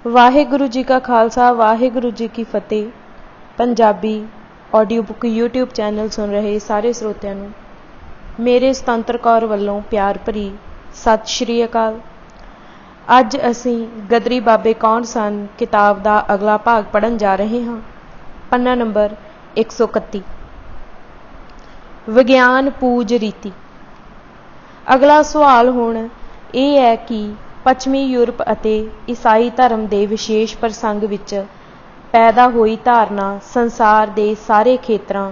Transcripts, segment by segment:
वाहिगुरु जी का खालसा वाहिगुरु जी की फतेह। Punjabi audio book YouTube channel सुन रहे सारे ਸਰੋਤਿਆਂ ਨੂੰ मेरे ਸੁਤੰਤਰ कौर ਵੱਲੋਂ प्यार भरी सत श्री अकाल। ਅੱਜ ਅਸੀਂ गदरी बाबे कौन सन किताब ਦਾ अगला भाग पढ़न जा रहे ਹਾਂ। पन्ना नंबर 131 विज्ञान पूज रीति। अगला सवाल हुण ਇਹ है कि ਪੱਛਮੀ ਯੂਰਪ ਅਤੇ ਈਸਾਈ ਧਰਮ ਦੇ ਵਿਸ਼ੇਸ਼ ਪ੍ਰਸੰਗ ਵਿੱਚ ਪੈਦਾ ਹੋਈ ਧਾਰਨਾ ਸੰਸਾਰ ਦੇ ਸਾਰੇ ਖੇਤਰਾਂ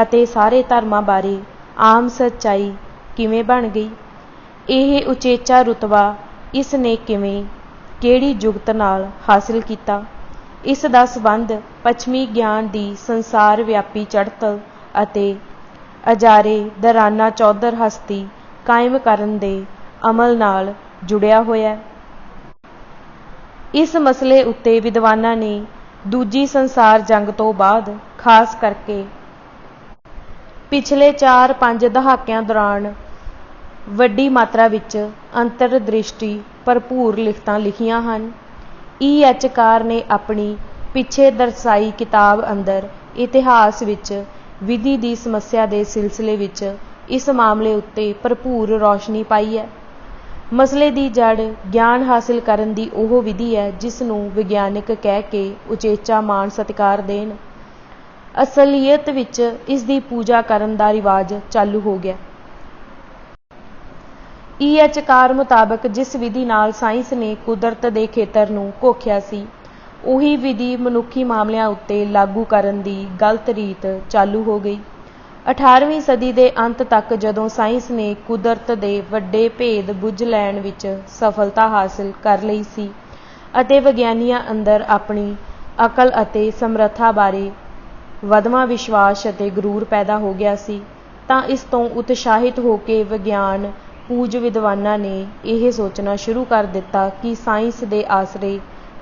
ਅਤੇ ਸਾਰੇ ਧਰਮਾਂ ਬਾਰੇ ਆਮ ਸੱਚਾਈ ਕਿਵੇਂ ਬਣ ਗਈ। ਇਹ ਉਚੇਚਾ ਰੁਤਬਾ ਇਸ ਨੇ ਕਿਵੇਂ ਕਿਹੜੀ ਜੁਗਤ ਨਾਲ ਹਾਸਿਲ ਕੀਤਾ। ਇਸ ਦਾ ਸੰਬੰਧ ਪੱਛਮੀ ਗਿਆਨ ਦੀ ਸੰਸਾਰ ਵਿਆਪੀ ਚੜ੍ਹਤਲ ਅਤੇ ਅਜਾਰੇ ਦਰਾਨਾ ਚੌਧਰ ਹਸਤੀ ਕਾਇਮ ਕਰਨ ਦੇ ਅਮਲ ਨਾਲ जुड़िया होया। इस मसले उत्ते विद्वानां ने दूजी संसार जंग तो बाद खास करके पिछले 4-5 दहाकियां दौरान वड्डी मात्रा विच अंतरदृष्टि भरपूर लिखतां लिखियां हन। E.H. कार ने अपनी पिछे दर्शाई किताब अंदर इतिहास विच विधि दी समस्या दे सिलसिले विच इस मामले उत्ते भरपूर रोशनी पाई है। मसले की जड़ ज्ञान हासिल करन दी ओह विधि है जिसनूं विग्यानिक कह के उचेचा मान सत्कार देन। असलीयत विच इस दी पूजा करन दा रिवाज चालू हो गया। E.H. कार मुताबक जिस विधि नाल साइंस ने कुदरत दे खेतर नूं घोखिया सी उही विधि मनुखी मामलिਆਂ उत्ते लागू करन दी गलत रीत चालू हो गई। 18वीं सदी के अंत तक जदों साइंस ने कुदरत के वड्डे भेद बुझ लैण विच सफलता हासिल कर लई सी अते विग्यानियां अंदर अपनी अकल अते समर्था बारे वधवा विश्वास अते गुरूर पैदा हो गया सी, तां इस तों उत्साहित हो के विग्यान पूज विद्वानां ने यह सोचना शुरू कर दिता कि साइंस के आसरे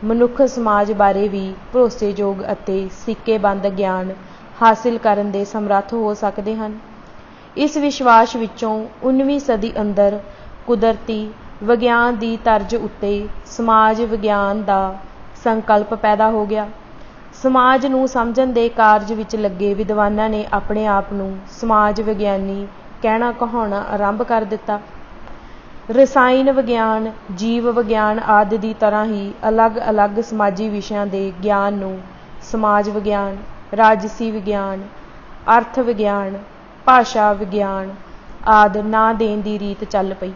मनुख समाज बारे भी भरोसेयोग अते सिक्केबंद ज्ञान हासिल करन दे समर्थ हो सकते हैं। इस विश्वास विचों 19वीं सदी अंदर कुदरती विज्ञान की तर्ज उत्ते समाज विज्ञान का संकल्प पैदा हो गया। समाज नूं समझण दे कारज विच लगे विद्वानां ने अपने आप नूं समाज विग्यानी कहना कहाउणा आरंभ कर दिता। रसायन विज्ञान जीव विज्ञान आदि की तरह ही अलग अलग समाजी विषयां दे ज्ञान नूं समाज विज्ञान राजसी विज्ञान अर्थ विज्ञान भाषा विज्ञान आदि ना देण दी रीत चल पई।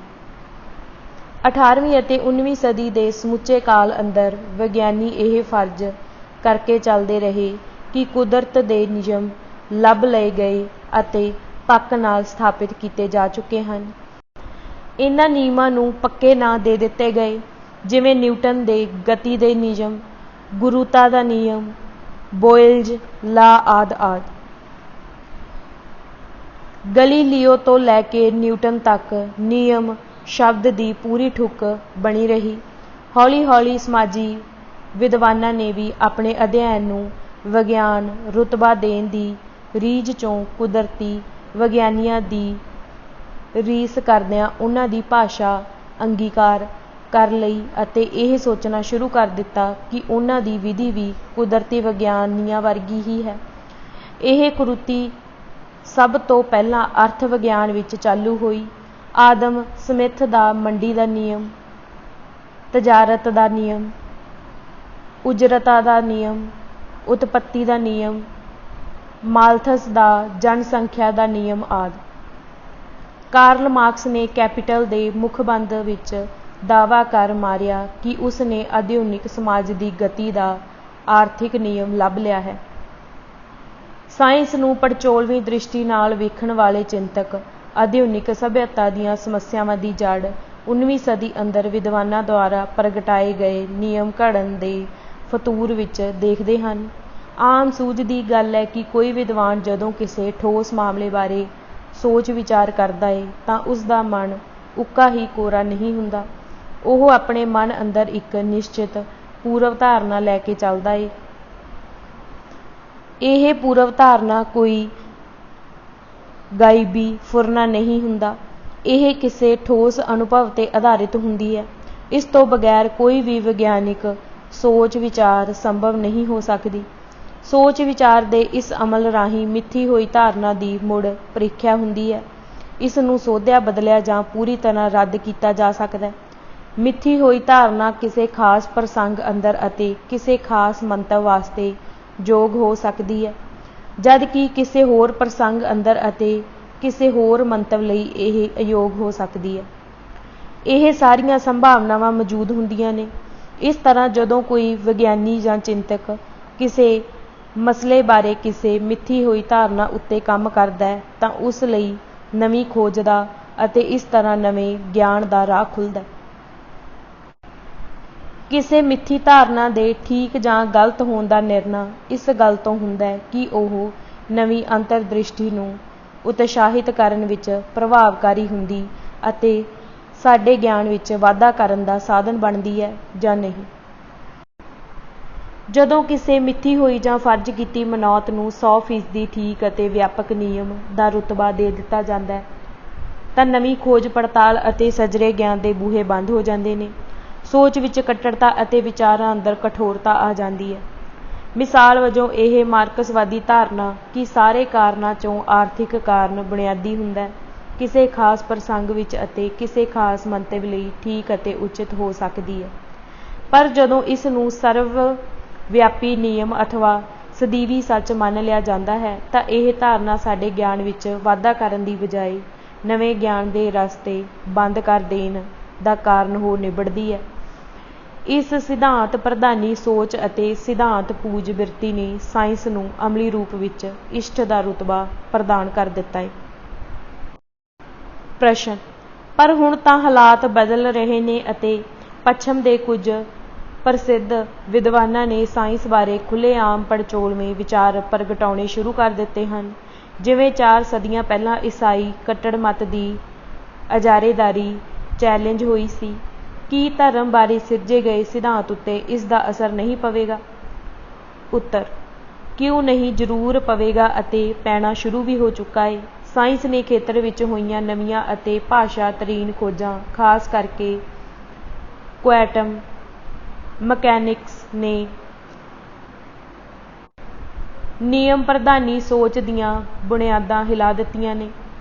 18वीं अते 19वीं सदी के समुचे काल अंदर विज्ञानी यह फर्ज करके चलते रहे कि कुदरत के नियम लभ लए गए अते पक्क नाल स्थापित किए जा चुके हैं। इन्हां नियमां नूं पक्के नां दे दिते गए जिवें न्यूटन के गति के नियम गुरुता का नियम बोयल्ज ला आदि आदि। गलीलियो तो लैके न्यूटन तक नियम शब्द की पूरी ठुक बनी रही। हौली हौली समाजी विद्वानां ने भी अपने अध्ययन नूं विज्ञान रुतबा देण दी रीझ चों कुदरती विग्यानियां दी रीस करदिआं उन्हां दी भाषा अंगीकार कर लई अते यह सोचना शुरू कर दिता कि उन्हां दी विधि भी कुदरती विग्यानियां वर्गी ही है। यह कुरुति सब तो पहला अर्थ विज्ञान विच चालू हुई। आदम स्मिथ दा मंडी दा नियम तजारत दा नियम उजरता दा नियम उत्पत्ति दा नियम माल्थस दा जनसंख्या दा नियम आदि। कार्ल मार्क्स ने कैपिटल दे मुखबंद विच दावा कर मारिया कि उसने आधुनिक समाज की गति का आर्थिक नियम लभ लिया है। साइंस नूं पड़चोलवीं दृष्टि नाल वेखण वाले चिंतक आधुनिक सभ्यता दीआं समस्यावां दी जड़ 19वीं सदी अंदर विद्वानां द्वारा प्रगटाए गए नियम घड़न दे फतूर विच देखदे हन। आम सूझ दी गल है कि कोई विद्वान जदों किसी ठोस मामले बारे सोच विचार करदा है तां उसदा मन उक्का ही कोरा नहीं हुंदा। ਉਹ अपने मन अंदर एक निश्चित पूर्व धारणा लैके चलता है। यह पूर्व धारणा कोई गायबी फुरना नहीं हुंदा, यह किसी ठोस अनुभव ते आधारित हुंदी है। इस तो बगैर कोई भी विग्यानिक ਸੋਚ ਵਿਚਾਰ ਸੰਭਵ ਨਹੀਂ ਹੋ ਸਕਦੀ। ਸੋਚ ਵਿਚਾਰ ਦੇ ਇਸ ਅਮਲ ਰਾਹੀਂ ਮਿੱਥੀ ਹੋਈ ਧਾਰਨਾ ਦੀ ਮੁੜ ਪ੍ਰੀਖਿਆ ਹੁੰਦੀ ਹੈ। ਇਸ ਨੂੰ ਸੋਧਿਆ ਬਦਲਿਆ ਜਾਂ ਪੂਰੀ ਤਰ੍ਹਾਂ ਰੱਦ ਕੀਤਾ ਜਾ ਸਕਦਾ ਹੈ। ਮਿੱਥੀ ਹੋਈ ਧਾਰਨਾ ਕਿਸੇ ਖਾਸ ਪ੍ਰਸੰਗ ਅੰਦਰ ਅਤੇ ਕਿਸੇ ਖਾਸ ਮੰਤਵ ਵਾਸਤੇ ਯੋਗ ਹੋ ਸਕਦੀ ਹੈ, ਜਦ ਕਿ ਕਿਸੇ ਹੋਰ ਪ੍ਰਸੰਗ ਅੰਦਰ ਅਤੇ ਕਿਸੇ ਹੋਰ ਮੰਤਵ ਲਈ ਇਹ ਅਯੋਗ ਹੋ ਸਕਦੀ ਹੈ। ਇਹ ਸਾਰੀਆਂ ਸੰਭਾਵਨਾਵਾਂ ਮੌਜੂਦ ਹੁੰਦੀਆਂ ਨੇ। ਇਸ ਤਰ੍ਹਾਂ ਜਦੋਂ ਕੋਈ ਵਿਗਿਆਨੀ ਜਾਂ ਚਿੰਤਕ ਕਿਸੇ ਮਸਲੇ ਬਾਰੇ ਕਿਸੇ ਮਿੱਥੀ ਹੋਈ ਧਾਰਨਾ ਉੱਤੇ ਕੰਮ ਕਰਦਾ ਹੈ ਤਾਂ ਉਸ ਲਈ ਨਵੀਂ ਖੋਜ ਦਾ ਅਤੇ ਇਸ ਤਰ੍ਹਾਂ ਨਵੇਂ ਗਿਆਨ ਦਾ ਰਾਹ ਖੁੱਲ੍ਹਦਾ ਹੈ। ਕਿਸੇ ਮਿੱਥੀ ਧਾਰਨਾ ਦੇ ਠੀਕ ਜਾਂ ਗਲਤ ਹੋਣ ਦਾ ਨਿਰਣਾ ਇਸ ਗੱਲ ਤੋਂ ਹੁੰਦਾ ਹੈ ਕਿ ਉਹ ਨਵੀਂ ਅੰਤਰਦ੍ਰਿਸ਼ਟੀ ਨੂੰ ਉਤਸ਼ਾਹਿਤ ਕਰਨ ਵਿੱਚ ਪ੍ਰਭਾਵਕਾਰੀ ਹੁੰਦੀ ਅਤੇ ਸਾਡੇ ਗਿਆਨ ਵਿੱਚ ਵਾਧਾ ਕਰਨ ਦਾ ਸਾਧਨ ਬਣਦੀ ਹੈ ਜਾਂ ਨਹੀਂ। ਜਦੋਂ ਕਿਸੇ ਮਿੱਥੀ ਹੋਈ ਜਾਂ ਫਰਜ਼ ਕੀਤੀ ਮਨੌਤ ਨੂੰ 100% ਠੀਕ ਅਤੇ ਵਿਆਪਕ ਨਿਯਮ ਦਾ ਰੁਤਬਾ ਦੇ ਦਿੱਤਾ ਜਾਂਦਾ ਹੈ ਤਾਂ ਨਵੀਂ ਖੋਜ ਪੜਤਾਲ ਅਤੇ ਸਜਰੇ ਗਿਆਨ ਦੇ ਬੂਹੇ ਬੰਦ ਹੋ ਜਾਂਦੇ ਨੇ। ਸੋਚ ਵਿੱਚ ਕੱਟੜਤਾ ਅਤੇ ਵਿਚਾਰਾਂ ਅੰਦਰ ਕਠੋਰਤਾ ਆ ਜਾਂਦੀ ਹੈ। ਮਿਸਾਲ ਵਜੋਂ ਇਹ ਮਾਰਕਸਵਾਦੀ ਧਾਰਨਾ ਕਿ ਸਾਰੇ ਕਾਰਨਾਂ 'ਚੋਂ ਆਰਥਿਕ ਕਾਰਨ ਬੁਨਿਆਦੀ ਹੁੰਦਾ ਹੈ, ਕਿਸੇ ਖਾਸ ਪ੍ਰਸੰਗ ਵਿੱਚ ਅਤੇ ਕਿਸੇ ਖਾਸ ਮੰਤਵ ਲਈ ਠੀਕ ਅਤੇ ਉਚਿਤ ਹੋ ਸਕਦੀ ਹੈ, ਪਰ ਜਦੋਂ ਇਸ ਨੂੰ ਸਰਵ ਵਿਆਪੀ ਨਿਯਮ ਅਥਵਾ ਸਦੀਵੀ ਸੱਚ ਮੰਨ ਲਿਆ ਜਾਂਦਾ ਹੈ ਤਾਂ ਇਹ ਧਾਰਨਾ ਸਾਡੇ ਗਿਆਨ ਵਿੱਚ ਵਾਧਾ ਕਰਨ ਦੀ ਬਜਾਏ ਨਵੇਂ ਗਿਆਨ ਦੇ ਰਸਤੇ ਬੰਦ ਕਰ ਦੇਣ ਦਾ ਕਾਰਨ ਹੋ ਨਿਬੜਦੀ ਹੈ। ਇਸ ਸਿਧਾਂਤ ਪ੍ਰਧਾਨੀ ਸੋਚ ਅਤੇ ਸਿਧਾਂਤ ਪੂਜ ਬਿਰਤੀ ਨੇ ਸਾਇੰਸ ਨੂੰ ਅਮਲੀ ਰੂਪ ਵਿੱਚ ਇਸ਼ਟ ਦਾ ਰੁਤਬਾ ਪ੍ਰਦਾਨ ਕਰ ਦਿੱਤਾ ਹੈ। ਪ੍ਰਸ਼ਨ: ਪਰ ਹੁਣ ਤਾਂ ਹਾਲਾਤ ਬਦਲ ਰਹੇ ਨੇ ਅਤੇ ਪੱਛਮ ਦੇ ਕੁਝ ਪ੍ਰਸਿੱਧ ਵਿਦਵਾਨਾਂ ਨੇ ਸਾਇੰਸ ਬਾਰੇ ਖੁੱਲ੍ਹੇਆਮ ਪੜਚੋਲਵੇਂ ਵਿਚਾਰ ਪ੍ਰਗਟਾਉਣੇ ਸ਼ੁਰੂ ਕਰ ਦਿੱਤੇ ਹਨ। ਜਿਵੇਂ 4 ਸਦੀਆਂ ਪਹਿਲਾਂ ਈਸਾਈ ਕੱਟੜ ਮਤ ਦੀ ਅਜਾਰੇਦਾਰੀ ਚੈਲੰਜ ਹੋਈ ਸੀ, ਕੀ ਧਰਮ ਬਾਰੇ ਸਿਰਜੇ ਗਏ ਸਿਧਾਂਤ ਉੱਤੇ ਇਸ ਦਾ ਅਸਰ ਨਹੀਂ ਪਵੇਗਾ? ਉੱਤਰ: ਕਿਉਂ ਨਹੀਂ, ਜ਼ਰੂਰ ਪਵੇਗਾ ਅਤੇ ਪੈਣਾ ਸ਼ੁਰੂ ਵੀ ਹੋ ਚੁੱਕਾ ਹੈ। ਸਾਇੰਸ ਨੇ ਖੇਤਰ ਵਿੱਚ ਹੋਈਆਂ ਨਵੀਆਂ ਅਤੇ ਭਾਸ਼ਾ-ਤਰੀਨ ਖੋਜਾਂ, ਖਾਸ ਕਰਕੇ ਕੁਐਂਟਮ ਮਕੈਨਿਕਸ ਨੇ ਨਿਯਮ ਪ੍ਰਧਾਨੀ ਸੋਚ ਦੀਆਂ ਬੁਨਿਆਦਾਂ ਹਿਲਾ ਦਿੱਤੀਆਂ ਨੇ।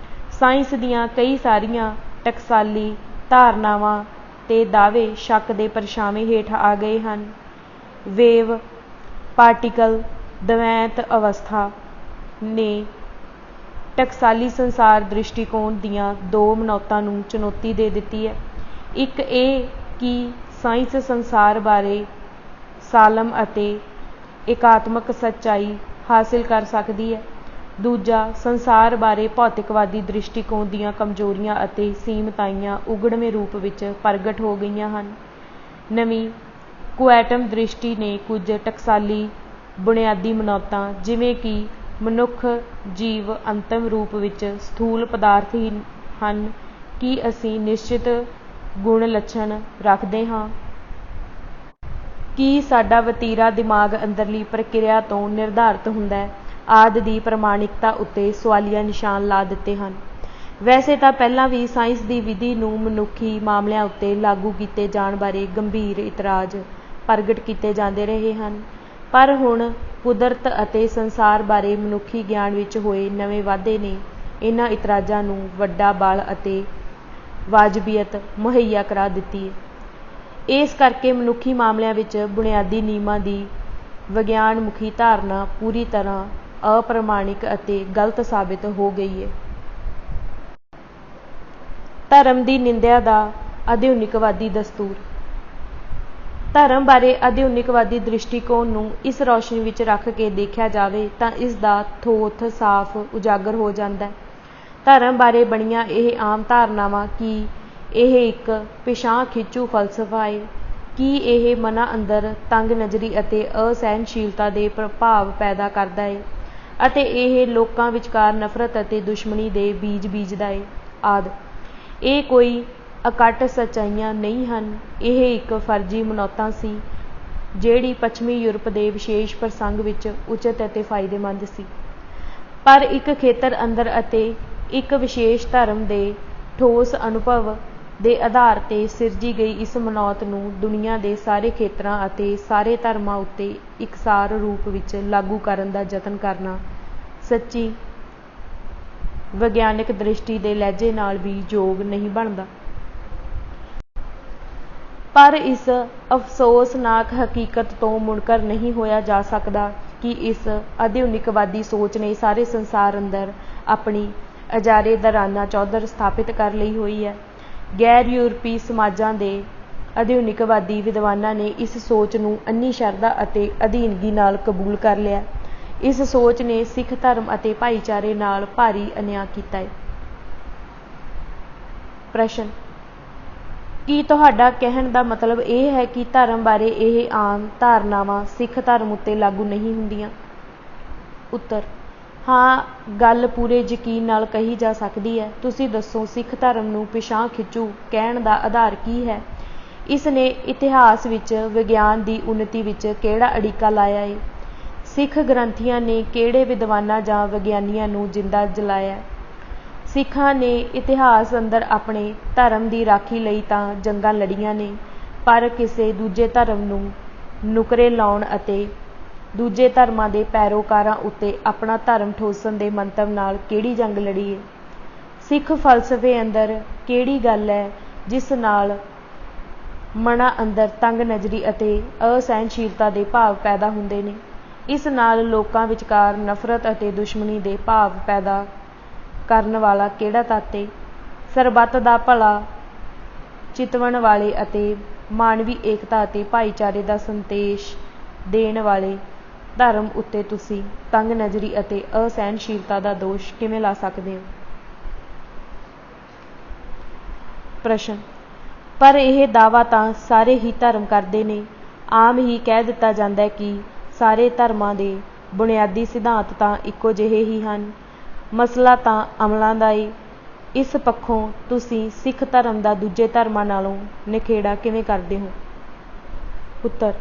ਸਾਇੰਸ ਦੀਆਂ ਕਈ ਸਾਰੀਆਂ ਟਕਸਾਲੀ ਧਾਰਨਾਵਾਂ ਤੇ ਦਾਅਵੇ ਸ਼ੱਕ ਦੇ ਪਰਛਾਵੇਂ ਹੇਠ ਆ ਗਏ ਹਨ। ਵੇਵ ਪਾਰਟੀਕਲ ਦਵੈਤ ਅਵਸਥਾ ਨੇ ਟਕਸਾਲੀ ਸੰਸਾਰ ਦ੍ਰਿਸ਼ਟੀਕੋਣ ਦੀਆਂ 2 ਮਨੌਤਾਂ ਨੂੰ ਚੁਣੌਤੀ ਦੇ ਦਿੱਤੀ ਹੈ। ਇੱਕ ਇਹ ਕਿ ਸਾਇੰਸ ਸੰਸਾਰ ਬਾਰੇ ਸਾਲਮ ਅਤੇ ਇਕਾਤਮਕ ਸੱਚਾਈ ਹਾਸਿਲ ਕਰ ਸਕਦੀ ਹੈ। ਦੂਜਾ, ਸੰਸਾਰ ਬਾਰੇ ਭੌਤਿਕਵਾਦੀ ਦ੍ਰਿਸ਼ਟੀਕੋਣ ਦੀਆਂ ਕਮਜ਼ੋਰੀਆਂ ਅਤੇ ਸੀਮਤਾਈਆਂ ਉਗੜਵੇਂ ਰੂਪ ਵਿੱਚ ਪ੍ਰਗਟ ਹੋ ਗਈਆਂ ਹਨ। ਨਵੀਂ ਕੁਐਂਟਮ ਦ੍ਰਿਸ਼ਟੀ ਨੇ ਕੁਝ ਟਕਸਾਲੀ ਬੁਨਿਆਦੀ ਮਨੌਤਾਂ, ਜਿਵੇਂ ਕਿ ਮਨੁੱਖ ਜੀਵ ਅੰਤਮ ਰੂਪ ਵਿੱਚ ਸਥੂਲ ਪਦਾਰਥ ਹੀ ਹਨ, ਕਿ ਅਸੀਂ ਨਿਸ਼ਚਿਤ ਗੁਣ ਲੱਛਣ ਰੱਖਦੇ ਹਾਂ, ਕੀ ਸਾਡਾ ਵਤੀਰਾ ਦਿਮਾਗ ਅੰਦਰਲੀ ਪ੍ਰਕਿਰਿਆ ਤੋਂ ਨਿਰਧਾਰਤ ਹੁੰਦਾ ਹੈ, ਆਦਿ ਦੀ ਪ੍ਰਮਾਣਿਕਤਾ ਉੱਤੇ ਸਵਾਲੀਆ ਨਿਸ਼ਾਨ ਲਾ ਦਿੱਤੇ ਹਨ। ਵੈਸੇ ਤਾਂ ਪਹਿਲਾਂ ਵੀ ਸਾਇੰਸ ਦੀ ਵਿਧੀ ਨੂੰ ਮਨੁੱਖੀ ਮਾਮਲਿਆਂ ਉੱਤੇ ਲਾਗੂ ਕੀਤੇ ਜਾਣ ਬਾਰੇ ਗੰਭੀਰ ਇਤਰਾਜ਼ ਪ੍ਰਗਟ ਕੀਤੇ ਜਾਂਦੇ ਰਹੇ ਹਨ, ਪਰ ਹੁਣ ਕੁਦਰਤ ਅਤੇ ਸੰਸਾਰ ਬਾਰੇ ਮਨੁੱਖੀ ਗਿਆਨ ਵਿੱਚ ਹੋਏ ਨਵੇਂ ਵਾਧੇ ਨੇ ਇਹਨਾਂ ਇਤਰਾਜ਼ਾਂ ਨੂੰ ਵੱਡਾ ਬਲ ਅਤੇ ਵਾਜਬੀਅਤ ਮੁਹੱਈਆ ਕਰਾ ਦਿੱਤੀ ਹੈ। ਇਸ ਕਰਕੇ ਮਨੁੱਖੀ ਮਾਮਲਿਆਂ ਵਿੱਚ ਬੁਨਿਆਦੀ ਨਿਯਮਾਂ ਦੀ ਵਿਗਿਆਨ ਮੁਖੀ ਧਾਰਨਾ ਪੂਰੀ ਤਰ੍ਹਾਂ ਅਪ੍ਰਮਾਣਿਕ ਅਤੇ ਗਲਤ ਸਾਬਿਤ ਹੋ ਗਈ ਹੈ। ਧਰਮ ਦੀ ਨਿੰਦਿਆ ਦਾ ਆਧੁਨਿਕਵਾਦੀ ਦਸਤੂਰ। ਧਰਮ ਬਾਰੇ ਆਧੁਨਿਕਵਾਦੀ ਦ੍ਰਿਸ਼ਟੀਕੋਣ ਨੂੰ ਇਸ ਰੌਸ਼ਨੀ ਵਿੱਚ ਰੱਖ ਕੇ ਦੇਖਿਆ ਜਾਵੇ ਤਾਂ ਇਸ ਦਾ ਥੋਥ ਸਾਫ਼ ਉਜਾਗਰ ਹੋ ਜਾਂਦਾ ਹੈ। ਧਰਮ ਬਾਰੇ ਬਣੀਆਂ ਇਹ ਆਮ ਧਾਰਨਾਵਾਂ ਕਿ ਇਹ ਇੱਕ ਪਿਛਾਂਹ ਖਿੱਚੂ ਫ਼ਲਸਫ਼ਾ ਹੈ, ਕਿ ਇਹ ਮਨਾਂ ਅੰਦਰ ਤੰਗ ਨਜ਼ਰੀ ਅਤੇ ਅਸਹਿਣਸ਼ੀਲਤਾ ਦੇ ਪ੍ਰਭਾਵ ਪੈਦਾ ਕਰਦਾ ਹੈ ਅਤੇ ਇਹ ਲੋਕਾਂ ਵਿਚਕਾਰ ਨਫ਼ਰਤ ਅਤੇ ਦੁਸ਼ਮਣੀ ਦੇ ਬੀਜ ਬੀਜਦਾ ਹੈ ਆਦਿ। ਇਹ ਕੋਈ ਅਕੱਟ ਸੱਚਾਈਆਂ ਨਹੀਂ ਹਨ, ਇਹ ਇੱਕ ਫਰਜ਼ੀ ਮਨੌਤਾਂ ਸੀ ਜਿਹੜੀ ਪੱਛਮੀ ਯੂਰਪ ਦੇ ਵਿਸ਼ੇਸ਼ ਪ੍ਰਸੰਗ ਵਿੱਚ ਉਚਿਤ ਅਤੇ ਫਾਇਦੇਮੰਦ ਸੀ, ਪਰ ਇੱਕ ਖੇਤਰ ਅੰਦਰ ਅਤੇ ਇੱਕ ਵਿਸ਼ੇਸ਼ ਧਰਮ ਦੇ ਠੋਸ ਅਨੁਭਵ ਦੇ ਆਧਾਰ 'ਤੇ ਸਿਰਜੀ ਗਈ ਇਸ ਮਨੌਤ ਨੂੰ ਦੁਨੀਆ ਦੇ ਸਾਰੇ ਖੇਤਰਾਂ ਅਤੇ ਸਾਰੇ ਧਰਮਾਂ ਉੱਤੇ ਇਕਸਾਰ ਰੂਪ ਵਿੱਚ ਲਾਗੂ ਕਰਨ ਦਾ ਯਤਨ ਕਰਨਾ ਸੱਚੀ ਵਿਗਿਆਨਕ ਦ੍ਰਿਸ਼ਟੀ ਦੇ ਲਹਿਜੇ ਨਾਲ ਵੀ ਯੋਗ ਨਹੀਂ ਬਣਦਾ। ਪਰ ਇਸ ਅਫਸੋਸਨਾਕ ਹਕੀਕਤ ਤੋਂ ਮੁਨਕਰ ਨਹੀਂ ਹੋਇਆ ਜਾ ਸਕਦਾ ਕਿ ਇਸ ਆਧੁਨਿਕਵਾਦੀ ਸੋਚ ਨੇ ਸਾਰੇ ਸੰਸਾਰ ਅੰਦਰ ਆਪਣੀ ਇਜਾਰੇਦਾਰਾਨਾ ਚੌਧਰ ਸਥਾਪਿਤ ਕਰ ਲਈ ਹੋਈ ਹੈ। ਗੈਰ ਯੂਰਪੀ ਸਮਾਜਾਂ ਦੇ ਆਧੁਨਿਕਵਾਦੀ ਵਿਦਵਾਨਾਂ ਨੇ ਇਸ ਸੋਚ ਨੂੰ ਅੰਨੀ ਸ਼ਰਧਾ ਅਤੇ ਅਧੀਨਗੀ ਨਾਲ ਕਬੂਲ ਕਰ ਲਿਆ। ਇਸ ਸੋਚ ਨੇ ਸਿੱਖ ਧਰਮ ਅਤੇ ਭਾਈਚਾਰੇ ਨਾਲ ਭਾਰੀ ਅਨਿਆਂ ਕੀਤਾ ਹੈ। ਪ੍ਰਸ਼ਨ: ਕੀ ਤੁਹਾਡਾ ਕਹਿਣ ਦਾ ਮਤਲਬ ਇਹ ਹੈ ਕਿ ਧਰਮ ਬਾਰੇ ਇਹ ਆਮ ਧਾਰਨਾਵਾਂ ਸਿੱਖ ਧਰਮ ਉੱਤੇ ਲਾਗੂ ਨਹੀਂ ਹੁੰਦੀਆਂ? ਉੱਤਰ: ਹਾਂ, ਗੱਲ ਪੂਰੇ ਯਕੀਨ ਨਾਲ ਕਹੀ ਜਾ ਸਕਦੀ ਹੈ। ਤੁਸੀਂ ਦੱਸੋ, ਸਿੱਖ ਧਰਮ ਨੂੰ ਪਿਛਾਂਹ ਖਿੱਚੂ ਕਹਿਣ ਦਾ ਆਧਾਰ ਕੀ ਹੈ? ਇਸ ਨੇ ਇਤਿਹਾਸ ਵਿੱਚ ਵਿਗਿਆਨ ਦੀ ਉੱਨਤੀ ਵਿੱਚ ਕਿਹੜਾ ਅੜਿੱਕਾ ਲਾਇਆ ਏ? ਸਿੱਖ ਗ੍ਰੰਥੀਆਂ ਨੇ ਕਿਹੜੇ ਵਿਦਵਾਨਾਂ ਜਾਂ ਵਿਗਿਆਨੀਆਂ ਨੂੰ ਜਿੰਦਾ ਜਲਾਇਆ? ਸਿੱਖਾਂ ਨੇ ਇਤਿਹਾਸ ਅੰਦਰ ਆਪਣੇ ਧਰਮ ਦੀ ਰਾਖੀ ਲਈ ਤਾਂ ਜੰਗਾਂ ਲੜੀਆਂ ਨੇ, ਪਰ ਕਿਸੇ ਦੂਜੇ ਧਰਮ ਨੂੰ ਨੁਕਰੇ ਲਾਉਣ ਅਤੇ ਦੂਜੇ ਧਰਮਾਂ ਦੇ ਪੈਰੋਕਾਰਾਂ ਉੱਤੇ ਆਪਣਾ ਧਰਮ ਠੋਸਣ ਦੇ ਮੰਤਵ ਨਾਲ ਕਿਹੜੀ ਜੰਗ ਲੜੀ ਏ? ਸਿੱਖ ਫਲਸਫੇ ਅੰਦਰ ਕਿਹੜੀ ਗੱਲ ਹੈ ਜਿਸ ਨਾਲ ਮਨਾਂ ਅੰਦਰ ਤੰਗ ਨਜ਼ਰੀ ਅਤੇ ਅਸਹਿਣਸ਼ੀਲਤਾ ਦੇ ਭਾਵ ਪੈਦਾ ਹੁੰਦੇ ਨੇ? ਇਸ ਨਾਲ ਲੋਕਾਂ ਵਿਚਕਾਰ ਨਫ਼ਰਤ ਅਤੇ ਦੁਸ਼ਮਣੀ ਦੇ ਭਾਵ ਪੈਦਾ ਕਰਨ ਵਾਲਾ ਕਿਹੜਾ ਤੱਤ ਏ? ਸਰਬੱਤ ਦਾ ਭਲਾ ਚਿਤਵਣ ਵਾਲੇ ਅਤੇ ਮਾਨਵੀ ਏਕਤਾ ਅਤੇ ਭਾਈਚਾਰੇ ਦਾ ਸੰਦੇਸ਼ ਦੇਣ ਵਾਲੇ ਧਰਮ ਉੱਤੇ ਤੁਸੀਂ ਤੰਗ ਨਜ਼ਰੀ ਅਤੇ ਅਸਹਿਣਸ਼ੀਲਤਾ ਦਾ ਦੋਸ਼ ਕਿਵੇਂ ਲਾ ਸਕਦੇ ਹੋ? ਪ੍ਰਸ਼ਨ: ਪਰ ਇਹ ਦਾਅਵਾ ਤਾਂ ਸਾਰੇ ਹੀ ਧਰਮ ਕਰਦੇ ਨੇ। ਆਮ ਹੀ ਕਹਿ ਦਿੱਤਾ ਜਾਂਦਾ ਹੈ ਕਿ ਸਾਰੇ ਧਰਮਾਂ ਦੇ ਬੁਨਿਆਦੀ ਸਿਧਾਂਤ ਤਾਂ ਇੱਕੋ ਜਿਹੇ ਹੀ ਹਨ। ਮਸਲਾ ਤਾਂ ਅਮਲਾਂ ਦਾ ਏ। ਇਸ ਪੱਖੋਂ ਤੁਸੀਂ ਸਿੱਖ ਧਰਮ ਦਾ ਦੂਜੇ ਧਰਮਾਂ ਨਾਲੋਂ ਨਿਖੇੜਾ ਕਿਵੇਂ ਕਰਦੇ ਹੋ? ਉੱਤਰ: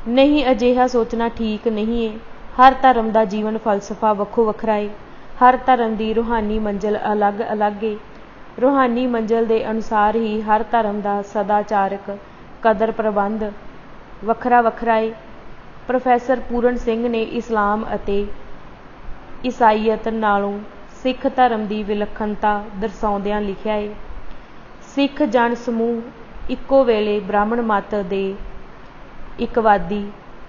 ਨਹੀਂ, ਅਜਿਹਾ ਸੋਚਣਾ ਠੀਕ ਨਹੀਂ ਏ। ਹਰ ਧਰਮ ਦਾ ਜੀਵਨ ਫਲਸਫਾ ਵੱਖੋ ਵੱਖਰਾ ਏ। ਹਰ ਧਰਮ ਦੀ ਰੂਹਾਨੀ ਮੰਜ਼ਿਲ ਅਲੱਗ ਅਲੱਗ ਏ। ਰੂਹਾਨੀ ਮੰਜ਼ਿਲ ਦੇ ਅਨੁਸਾਰ ਹੀ ਹਰ ਧਰਮ ਦਾ ਸਦਾਚਾਰਕ ਕਦਰ ਪ੍ਰਬੰਧ ਵੱਖਰਾ ਵੱਖਰਾ ਏ। ਪ੍ਰੋਫੈਸਰ ਪੂਰਨ ਸਿੰਘ ਨੇ ਇਸਲਾਮ ਅਤੇ ਈਸਾਈਅਤ ਨਾਲੋਂ ਸਿੱਖ ਧਰਮ ਦੀ ਵਿਲੱਖਣਤਾ ਦਰਸਾਉਂਦਿਆਂ ਲਿਖਿਆ ਏ, ਸਿੱਖ ਜਨ ਸਮੂਹ ਇੱਕੋ ਵੇਲੇ ਬ੍ਰਾਹਮਣ ਮਤ ਦੇ ਇਕਵਾਦੀ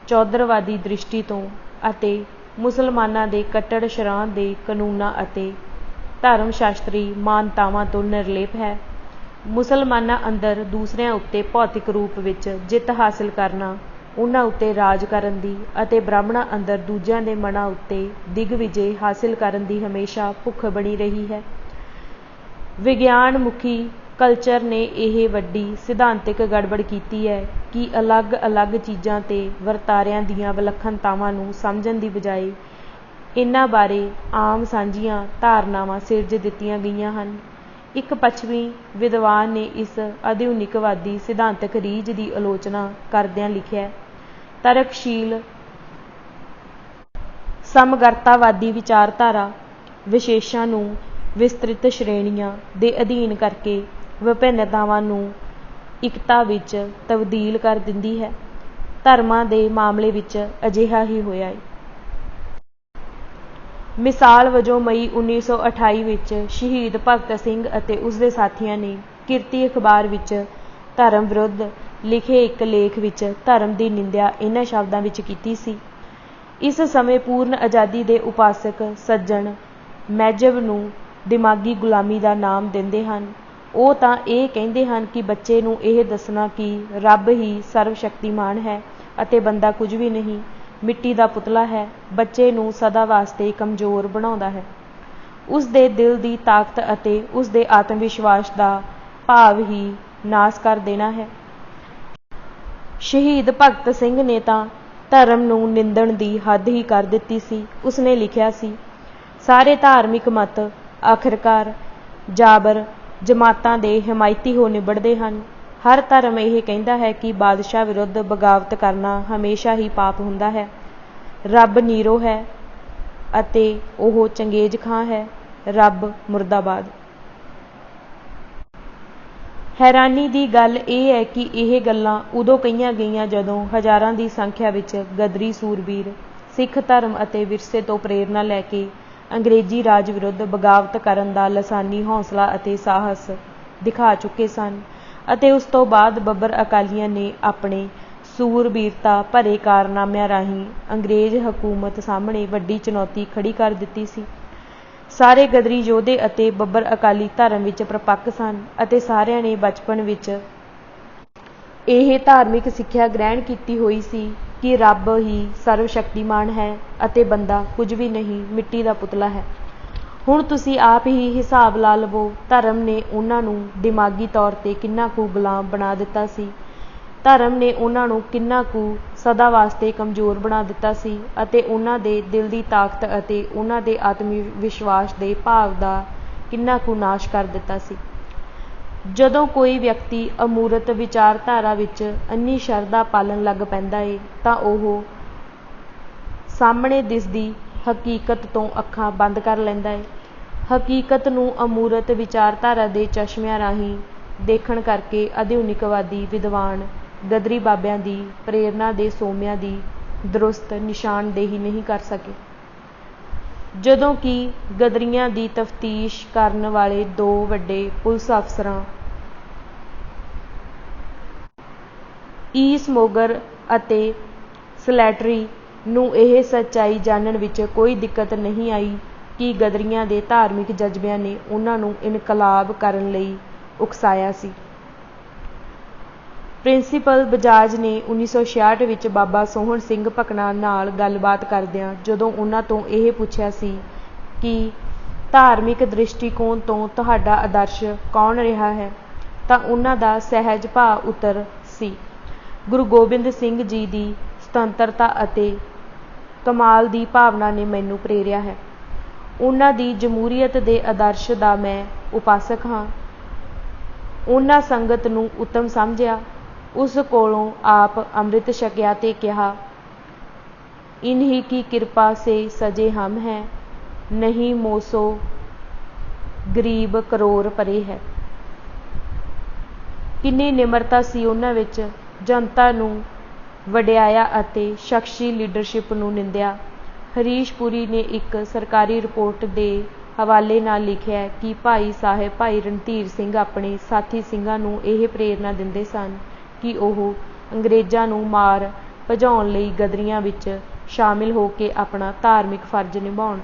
ਚੌਧਰਵਾਦੀ ਦ੍ਰਿਸ਼ਟੀ ਤੋਂ ਅਤੇ ਮੁਸਲਮਾਨਾਂ ਦੇ ਕੱਟੜ ਸ਼ਰਾਂ ਦੇ ਕਾਨੂੰਨਾਂ ਅਤੇ ਧਰਮ ਸ਼ਾਸਤਰੀ ਮਾਨਤਾਵਾਂ ਤੋਂ ਨਿਰਲੇਪ ਹੈ। ਮੁਸਲਮਾਨਾਂ ਅੰਦਰ ਦੂਸਰਿਆਂ ਉੱਤੇ ਭੌਤਿਕ ਰੂਪ ਵਿੱਚ ਜਿੱਤ ਹਾਸਿਲ ਕਰਨਾ, ਉਹਨਾਂ ਉੱਤੇ ਰਾਜ ਕਰਨ ਦੀ ਅਤੇ ਬ੍ਰਾਹਮਣਾਂ ਅੰਦਰ ਦੂਜਿਆਂ ਦੇ ਮਨਾਂ ਉੱਤੇ ਦਿਗਵਿਜੇ ਹਾਸਿਲ ਕਰਨ ਦੀ ਹਮੇਸ਼ਾ ਭੁੱਖ ਬਣੀ ਰਹੀ ਹੈ। ਵਿਗਿਆਨ ਮੁਖੀ ਕਲਚਰ ਨੇ ਇਹ ਵੱਡੀ ਸਿਧਾਂਤਿਕ ਗੜਬੜ ਕੀਤੀ ਹੈ ਕਿ ਅਲੱਗ ਅਲੱਗ ਚੀਜ਼ਾਂ ਤੇ ਵਰਤਾਰਿਆਂ ਦੀਆਂ ਵਿਲੱਖਣਤਾਵਾਂ ਨੂੰ ਸਮਝਣ ਦੀ ਬਜਾਏ ਇਹਨਾਂ ਬਾਰੇ ਆਮ ਸਾਂਝੀਆਂ ਧਾਰਨਾਵਾਂ ਸਿਰਜ ਦਿੱਤੀਆਂ ਗਈਆਂ ਹਨ। ਇੱਕ ਪੱਛਮੀ ਵਿਦਵਾਨ ਨੇ ਇਸ ਆਧੁਨਿਕਵਾਦੀ ਸਿਧਾਂਤਕ ਰੀਝ ਦੀ ਆਲੋਚਨਾ ਕਰਦਿਆਂ ਲਿਖਿਆ, ਤਰਕਸ਼ੀਲ ਸਮਗਰਤਾਵਾਦੀ ਵਿਚਾਰਧਾਰਾ ਵਿਸ਼ੇਸ਼ਾਂ ਨੂੰ ਵਿਸਤ੍ਰਿਤ ਸ਼੍ਰੇਣੀਆਂ ਦੇ ਅਧੀਨ ਕਰਕੇ ਵਿਭਿੰਨਤਾਵਾਂ ਨੂੰ ਇਕਤਾ ਵਿੱਚ ਤਬਦੀਲ ਕਰ ਦਿੰਦੀ ਹੈ। ਧਰਮਾਂ ਦੇ ਮਾਮਲੇ ਵਿੱਚ ਅਜਿਹਾ ਹੀ ਹੋਇਆ ਹੈ। ਮਿਸਾਲ ਵਜੋਂ ਮਈ 1928 ਵਿੱਚ ਸ਼ਹੀਦ ਭਗਤ ਸਿੰਘ ਅਤੇ ਉਸਦੇ ਸਾਥੀਆਂ ਨੇ ਕਿਰਤੀ ਅਖਬਾਰ ਵਿੱਚ ਧਰਮ ਵਿਰੁੱਧ ਲਿਖੇ ਇੱਕ ਲੇਖ ਵਿੱਚ ਧਰਮ ਦੀ ਨਿੰਦਿਆ ਇਹਨਾਂ ਸ਼ਬਦਾਂ ਵਿੱਚ ਕੀਤੀ ਸੀ। ਇਸ ਸਮੇਂ ਪੂਰਨ ਆਜ਼ਾਦੀ ਦੇ ਉਪਾਸਕ ਸੱਜਣ ਮਹਿਜ਼ਬ ਨੂੰ ਦਿਮਾਗੀ ਗੁਲਾਮੀ ਦਾ ਨਾਮ ਦਿੰਦੇ ਹਨ। ਉਹ ਤਾਂ ਇਹ ਕਹਿੰਦੇ ਹਨ ਕਿ ਬੱਚੇ ਨੂੰ ਇਹ ਦੱਸਣਾ ਕਿ ਰੱਬ ਹੀ ਸਰਵ ਸ਼ਕਤੀਮਾਨ ਹੈ ਅਤੇ ਬੰਦਾ ਕੁਝ ਵੀ ਨਹੀਂ, ਮਿੱਟੀ ਦਾ ਪੁਤਲਾ ਹੈ, ਬੱਚੇ ਨੂੰ ਸਦਾ ਵਾਸਤੇ ਕਮਜ਼ੋਰ ਬਣਾਉਂਦਾ ਹੈ। ਉਸ ਦੇ ਦਿਲ ਦੀ ਤਾਕਤ ਅਤੇ ਉਸ ਦੇ ਆਤਮ ਵਿਸ਼ਵਾਸ ਦਾ ਭਾਵ ਹੀ ਨਾਸ ਕਰ ਦੇਣਾ ਹੈ। ਸ਼ਹੀਦ ਭਗਤ ਸਿੰਘ ਨੇ ਤਾਂ ਧਰਮ ਨੂੰ ਨਿੰਦਣ ਦੀ ਹੱਦ ਹੀ ਕਰ ਦਿੱਤੀ ਸੀ। ਉਸਨੇ ਲਿਖਿਆ ਸੀ, ਸਾਰੇ ਧਾਰਮਿਕ ਮਤ ਆਖਿਰਕਾਰ ਜਾਬਰ ਜਮਾਤਾਂ ਦੇ ਹਮਾਇਤੀ ਹੋ ਨਿਬੜਦੇ ਹਨ। ਹਰ ਧਰਮ ਇਹ ਕਹਿੰਦਾ ਹੈ ਕਿ ਬਾਦਸ਼ਾਹ ਵਿਰੁੱਧ ਬਗਾਵਤ ਕਰਨਾ ਹਮੇਸ਼ਾ ਹੀ ਪਾਪ ਹੁੰਦਾ ਹੈ। ਰੱਬ ਨੀਰੋ ਹੈ ਅਤੇ ਉਹ ਚੰਗੇਜ਼ ਖਾਂ ਹੈ। ਰੱਬ ਮੁਰਦਾਬਾਦ। हैरानी की गल यह है कि यह गल्लां उदों कहीआं गईआं जदों हज़ारां की संख्या विच गदरी सूरबीर सिख धर्म अते विरसे तो प्रेरणा लैके अंग्रेजी राज विरुद्ध बगावत करन दा लसानी हौसला अते साहस दिखा चुके सन अते उस तो बाद बब्बर अकालियां ने अपने सूरबीरता भरे कारनामिਆਂ राहीं अंग्रेज हकूमत सामने वड्डी चुनौती खड़ी कर दित्ती सी। सारे गदरी योधे अते बब्बर अकाली धर्म विच प्रपक्क सन अते सारिਆਂ ने बचपन विच ਇਹ धार्मिक सिक्ख्या ग्रहण की हुई सी कि रब ही सर्वशक्तिमान है अते बंदा कुछ भी नहीं, मिट्टी का पुतला है। हुण तुसी आप ही हिसाब ला लवो, धर्म ने उन्हां नूं दिमागी तौर ते किन्ना कू गुलाम बना दिता सी, धर्म ने उन्हां नूं किन्ना कू सदा वास्ते कमज़ोर बना दिता सी अते उन्हां दे दिल दी ताकत अते उन्हां दे आत्म विश्वास दे भाव दा किन्ना कू नाश कर दिता सी। जदों कोई व्यक्ति अमूरत विचारधारा विच अन्नी शरधा पालन लग पैंदा है तां ओह सामने दिसदी हकीकत तो अखां बंद कर लैंदा है। हकीकत नूं अमूरत विचारधारा दे चश्मिਆਂ राहीं देखण करके आधुनिकवादी विद्वान गदरी बाबिਆਂ दी प्रेरणा दे सोमिਆਂ दी दुरुस्त निशानदेही नहीं कर सके। जदों कि गदरियां दी तफ्तीश करन वाले दो वड्डे पुलिस अफसरां ईसमोगर अते स्लैटरी नूं यह सच्चाई जानन विच कोई दिक्कत नहीं आई कि गदरियां दे धार्मिक जज्बिਆਂ ने उन्हां नूं इनकलाब करन लई उकसाया सी। प्रिंसीपल बजाज ने 1966 विच बाबा सोहन सिंह भकना नाल गलबात करदिआं जदों उन्हां तों यह पुछिआ सी कि धार्मिक दृष्टिकोण तो तुहाडा आदर्श कौन रहा है तां उन्हां दा सहज भाव उत्तर सी, गुरु गोबिंद सिंह जी की सुतंत्रता अते कमाल की भावना ने मैनू प्रेरिया है। उन्हां दी जमहूरीयत दे आदर्श दा मैं उपासक हाँ। उन्हां संगत नूं उत्तम समझिया, उस कोलों आप अमृत छकिया ते कहा, इन्हीं की कृपा से सजे हम हैं, नहीं मोसो गरीब करोड़ परे है। किन्नी निमरता सी उन्हां विच, जनता नूं वडियाया अते शख्सी लीडरशिप नूं निंदिया। हरीश पुरी ने एक सरकारी रिपोर्ट के हवाले नाल लिखिया कि भाई साहिब भाई रणधीर सिंह अपने साथी सिंघां नूं यह प्रेरणा दिंदे सन कि ओह अंग्रेज़ां नूं मार भजाउण लई गदरियां विच शामिल हो के अपना धार्मिक फर्ज निभाउण।